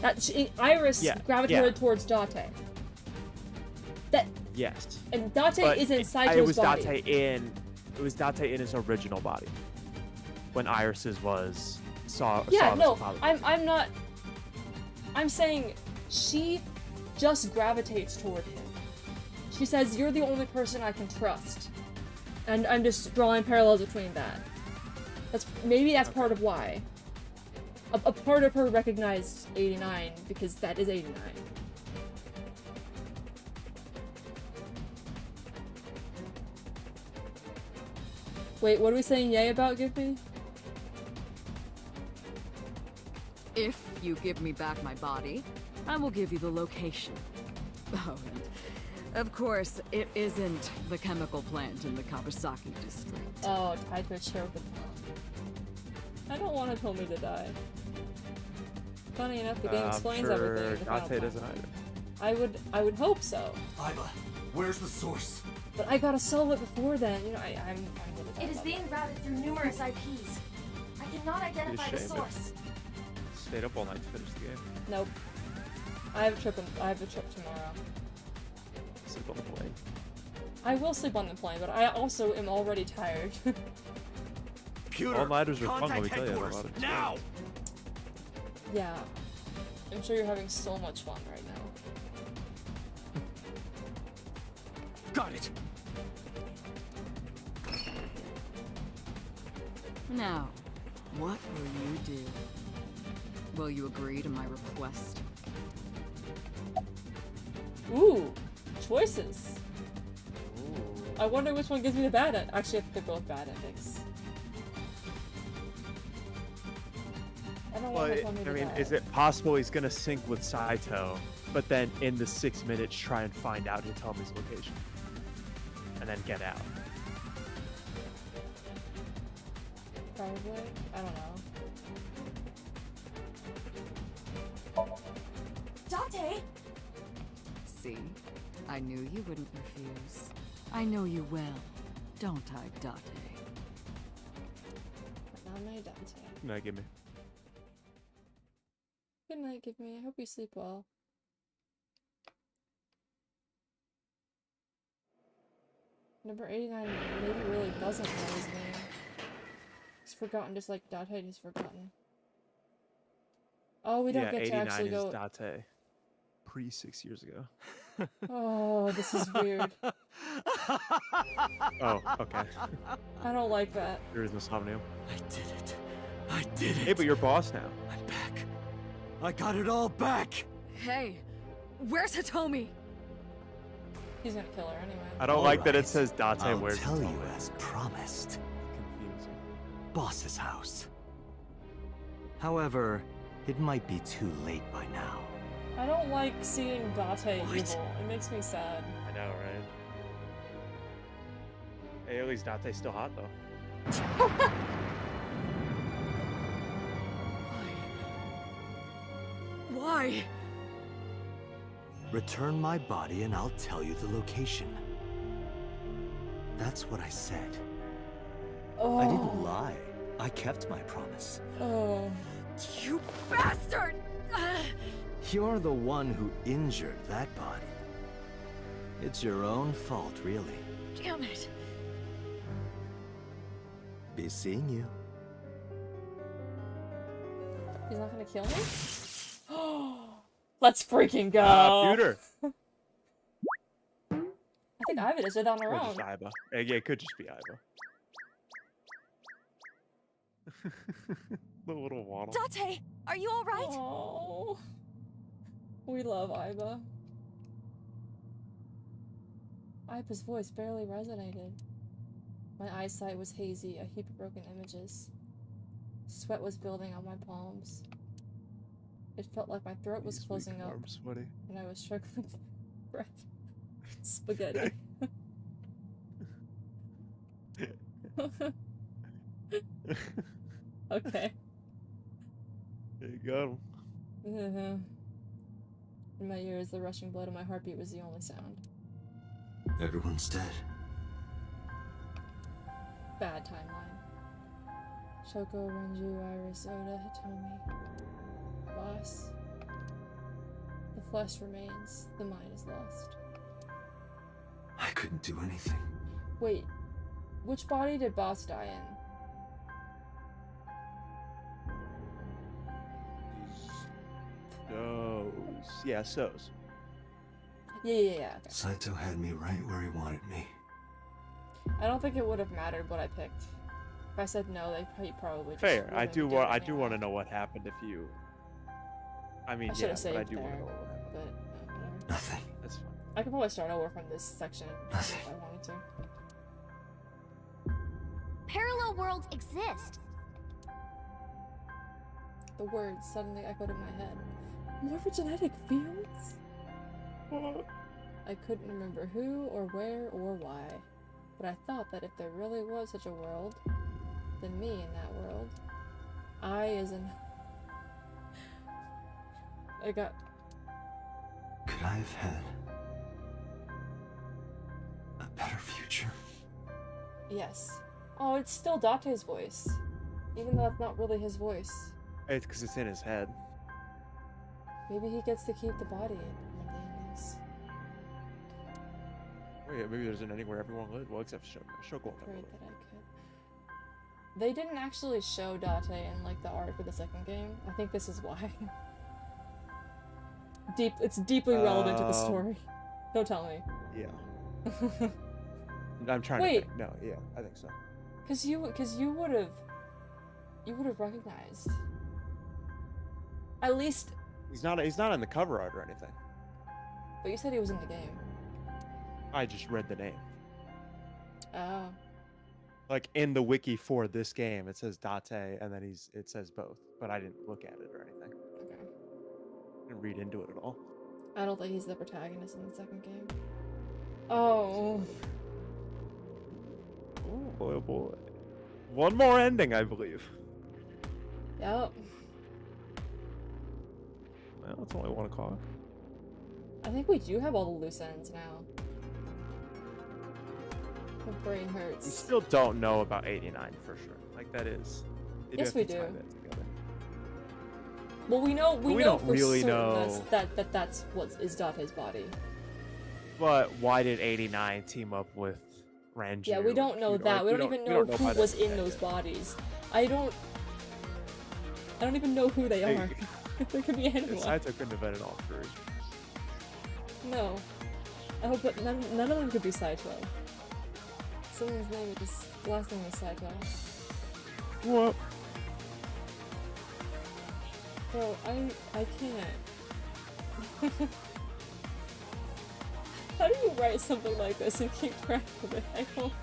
Iris Yeah, gravitated yeah. towards Date. That Yes. and Date But is in it Saito's was body. It was Date in his original body. When Iris's was saw Yeah, him no, as a father. I'm not. I'm saying she just gravitates toward him. She says, "You're the only person I can trust," and I'm just drawing parallels between that. Maybe that's part of why. A part of her recognized 89 because that is 89. Wait, what are we saying yay about, Gippy? If you give me back my body, I will give you the location. Oh, and of course, it isn't the chemical plant in the Kawasaki district. Oh, tied to a chair with I don't want Hitomi to die. Funny enough, the game explains I'm sure everything. Dante doesn't either. I would hope so. Iba, where's the source? But I gotta solve it before then. You know, I'm with that. It is being routed through numerous IPs. I cannot identify the shame, but- source. Stayed up all night to finish the game. Nope. I have a trip tomorrow. Sleep on the plane. I will sleep on the plane, but I also am already tired. Computer, All-nighters are fun, let me contact tell you headquarters, about it. now! Yeah. I'm sure you're having so much fun right now. Got it! Now, what will you do? Will you agree to my request? Ooh, choices. Ooh. I wonder which one gives me the bad end. Actually, I think they're both bad endings. I don't want But, Hitomi to I mean, die. is it possible he's gonna sync with Saito, but then in the 6 minutes try and find out Hitomi's location? And then get out? Probably. I don't know. Date! See? I knew you wouldn't refuse. I know you well, don't I, Date? Not my Dante. No, give me. Good night, give me. I hope you sleep well. Number 89 maybe really doesn't know his name. He's forgotten just like Date he's forgotten. Oh, we don't Yeah, get to 89 actually is go. Date. Pre 6 years ago. Oh, this is weird. Oh, okay. I don't like that. There is no Somnium. I did it. I did it. Hey, but you're boss now. I'm back. I got it all back. Hey, where's Hitomi? He's gonna kill her anyway. I don't All like that right. it says Date I'll where's tell you Hitomi. as promised. Confusing. Boss's house. However, it might be too late by now. I don't like seeing Date What? evil. It makes me sad. I know, right? Hey, at least Date's still hot, though. Why? Return my body and I'll tell you the location. That's what I said. Oh. I didn't lie. I kept my promise. Oh. You bastard! You're the one who injured that body. It's your own fault, really. Damn it. Be seeing you. He's not gonna kill me? Let's freaking go! Computer! I think Iva did it on her Or own. just Iba. Yeah, it could just be Iba. The little waddle. Date! Are you alright? Oh. We love Iba. Iba's voice barely resonated. My eyesight was hazy, a heap of broken images. Sweat was building on my palms. It felt like my throat was These closing weak up, arms sweaty. and I was struggling with breath. Spaghetti. Okay. There you go. In my ears, the rushing blood of my heartbeat was the only sound. Everyone's dead. Bad timeline. Shoko, Renju, Iris, Oda, Hitomi. Boss. The flesh remains, the mind is lost. I couldn't do anything. Wait, which body did Boss die in? Those. Yeah, so's. Yeah. Okay. Saito had me right where he wanted me. I don't think it would have mattered what I picked. If I said no, he probably just Fair. I wouldn't do do want. I anything do about want to it. know what happened if you. I mean, I should yeah, have but I saved do want to there, know what happened. but whatever. Nothing. That's fine. I could probably start over from this section if Nothing. I wanted to. Parallel worlds exist. The words suddenly echoed in my head. Morphogenetic fields? I couldn't remember who or where or why, but I thought that if there really was such a world, then me in that world I isn't. I got. Could I have had a better future? Yes. Oh, it's still Date's voice. Even though that's not really his voice. It's because it's in his head. Maybe he gets to keep the body one day at least. Oh yeah, maybe there's an ending where everyone lives. Well, except Shoko will never Prayed live. that I could. They didn't actually show Date in like the art for the second game. I think this is why. It's deeply relevant to the story. Don't tell me. Yeah. I'm trying Wait. to think. No, yeah, I think so. Cause you would have recognized. At least. He's not in the cover art or anything. But you said he was in the game. I just read the name. Oh. Like in the wiki for this game, it says Date, and then it says both. But I didn't look at it or anything. Okay. Didn't read into it at all. I don't think he's the protagonist in the second game. Oh. Oh boy, oh boy. One more ending, I believe. Yep. Well, it's only 1 o'clock. I think we do have all the loose ends now. My brain hurts. We still don't know about 89 for sure. Like that is. Yes, we do. Tie that together. Well, we know we know don't for really certain know. that's what is Date's body. But why did 89 team up with Ranju? Yeah, we don't know Like, that. We don't even know who how was that- in those bodies. I don't even know who they are. There could be anyone. Saito couldn't have been in all three. No. I hope that none of them could be Saito. Someone's name is last name is Saito. What? Bro, I can't. How do you write something like this and keep track of it? I don't.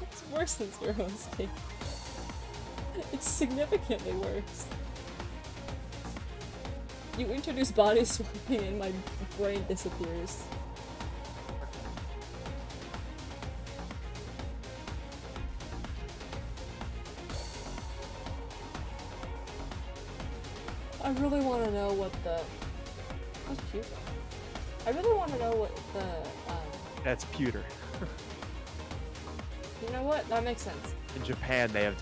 It's worse than Zero's. It's significantly worse. You introduce body swapping and my brain disappears. I really want to know what the... That's cute. I really want to know what the, That's pewter. You know what? That makes sense. In Japan, they have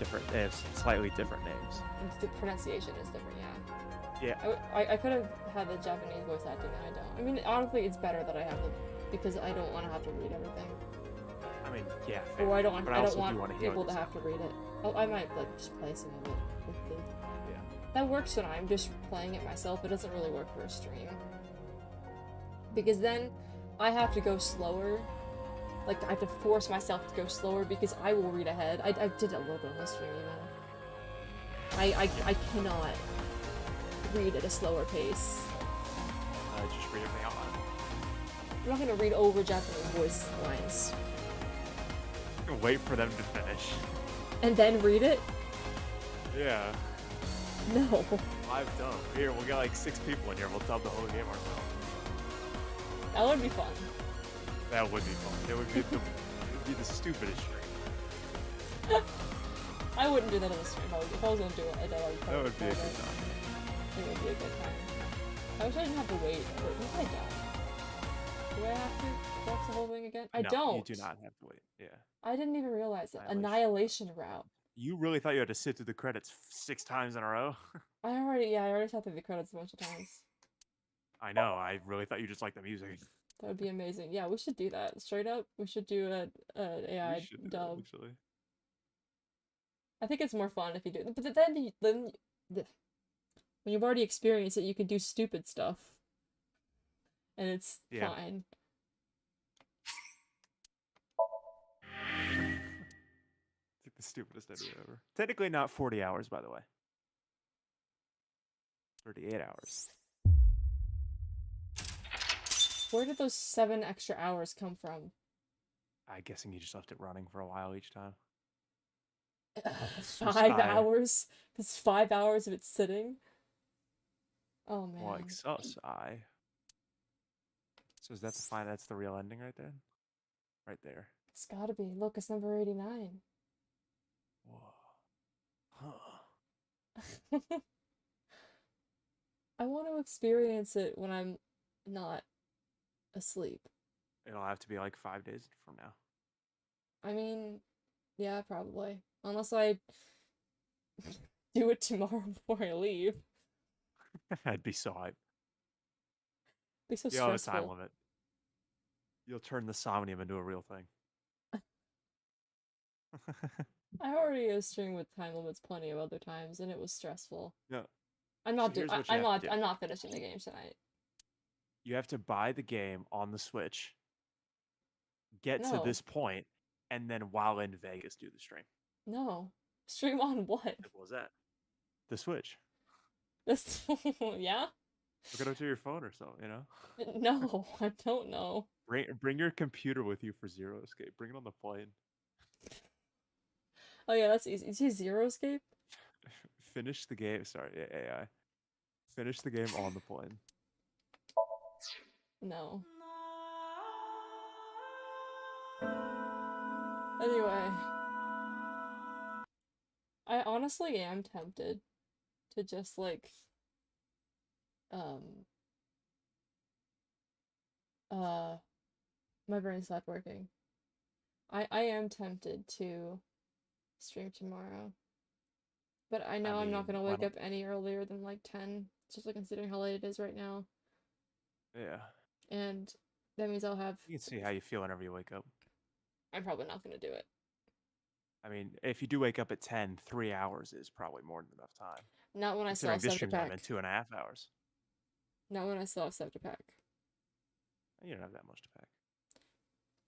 slightly different names. The pronunciation is different, yeah. Yeah. I could have had the Japanese voice acting and I don't. I mean, honestly, it's better that I have it because I don't want to have to read everything. I mean, yeah. Or I don't but want wanna hear people what to they have to read it. Oh, I might like just play some of it with the... Yeah. That works when I'm just playing it myself. It doesn't really work for a stream. Because then I have to go slower. Like, I have to force myself to go slower because I will read ahead. I did it a little bit on the stream, you know. I cannot read at a slower pace. Just read everything out loud. I'm not gonna read over Japanese voice lines. Wait for them to finish. And then read it? Yeah. No. Live dub. Here, we'll get like 6 people in here. We'll dub the whole game ourselves. That would be fun. That would be fun. It would be the stupidest stream. I wouldn't do that on the stream. If I was gonna do it, I'd like That would be a good time. It would be a good time. I wish I didn't have to wait. But no, I don't. Do I have to watch the whole thing again? I No, don't. You do not have to wait. Yeah. I didn't even realize that. Annihilation. Annihilation route. You really thought you had to sit through the credits 6 times in a row? I already sat through the credits a bunch of times. I know. I really thought you just liked the music. That would be amazing. Yeah, we should do that. Straight up, we should do an AI We should do that, dub. actually. I think it's more fun if you do it. But then when you've already experienced it, you can do stupid stuff. And it's fine. It's like the stupidest idea ever. Technically not 40 hours, by the way. 38 hours. Where did those 7 extra hours come from? I'm guessing you just left it running for a while each time. 5 hours? That's 5 hours of it sitting? Oh man. Like sus, So is that the fine? That's the real ending right there? Right there. It's gotta be. Look, it's number 89. Whoa. Huh. I want to experience it when I'm not asleep. It'll have to be like 5 days from now. I mean, yeah, probably. Unless I do it tomorrow before I leave. I'd be so hyped. Be so You'll have a time stressful. limit. You'll turn the somnium into a real thing. I already have streamed with time limits plenty of other times, and it was stressful. No. I'm So not here's what you have to do. I'm not finishing the game tonight. You have to buy the game on the Switch, get to No. this point, and then while in Vegas, do the stream. No. Stream on what? What was that? The Switch. This yeah? Look it up to your phone or so, you know? No, I don't know. Bring your computer with you for Zero Escape. Bring it on the plane. Oh yeah, that's easy. Is he Zero Escape? Finish the game. Sorry, AI. Finish the game on the plane. No. Anyway. I honestly am tempted to just like my brain stopped working. I am tempted to stream tomorrow. But I know I'm not mean, gonna why wake up don't- any earlier than like 10, just like considering how late it is right now. Yeah. And that means I'll have You can see how you feel whenever you wake up. I'm probably not gonna do it. I mean, if you do wake up at 10, 3 hours is probably more than enough time. Not when I still Considering have this stuff to stream's only pack. been 2.5 hours. Not when I still have stuff to pack. You don't have that much to pack.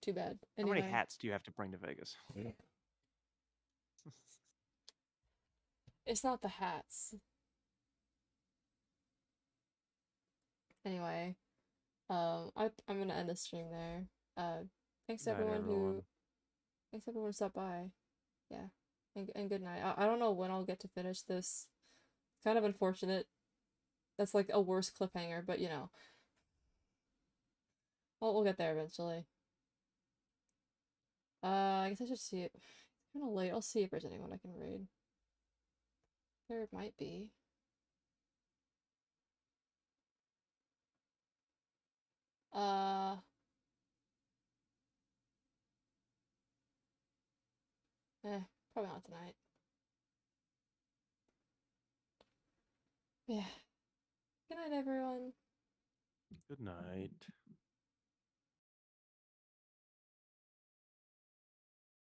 Too bad. How many Anyway. hats do you have to bring to Vegas? It's not the hats. Anyway, I'm gonna end the stream there. Thanks Good night, everyone everyone. thanks everyone who stopped by. Yeah, and good night. I don't know when I'll get to finish this. Kind of unfortunate. That's like a worse cliffhanger, but you know, we'll get there eventually. I guess I should see it. It's kind of late. I'll see if there's anyone I can raid. There might be. Probably not tonight. Yeah. Good night, everyone. Good night.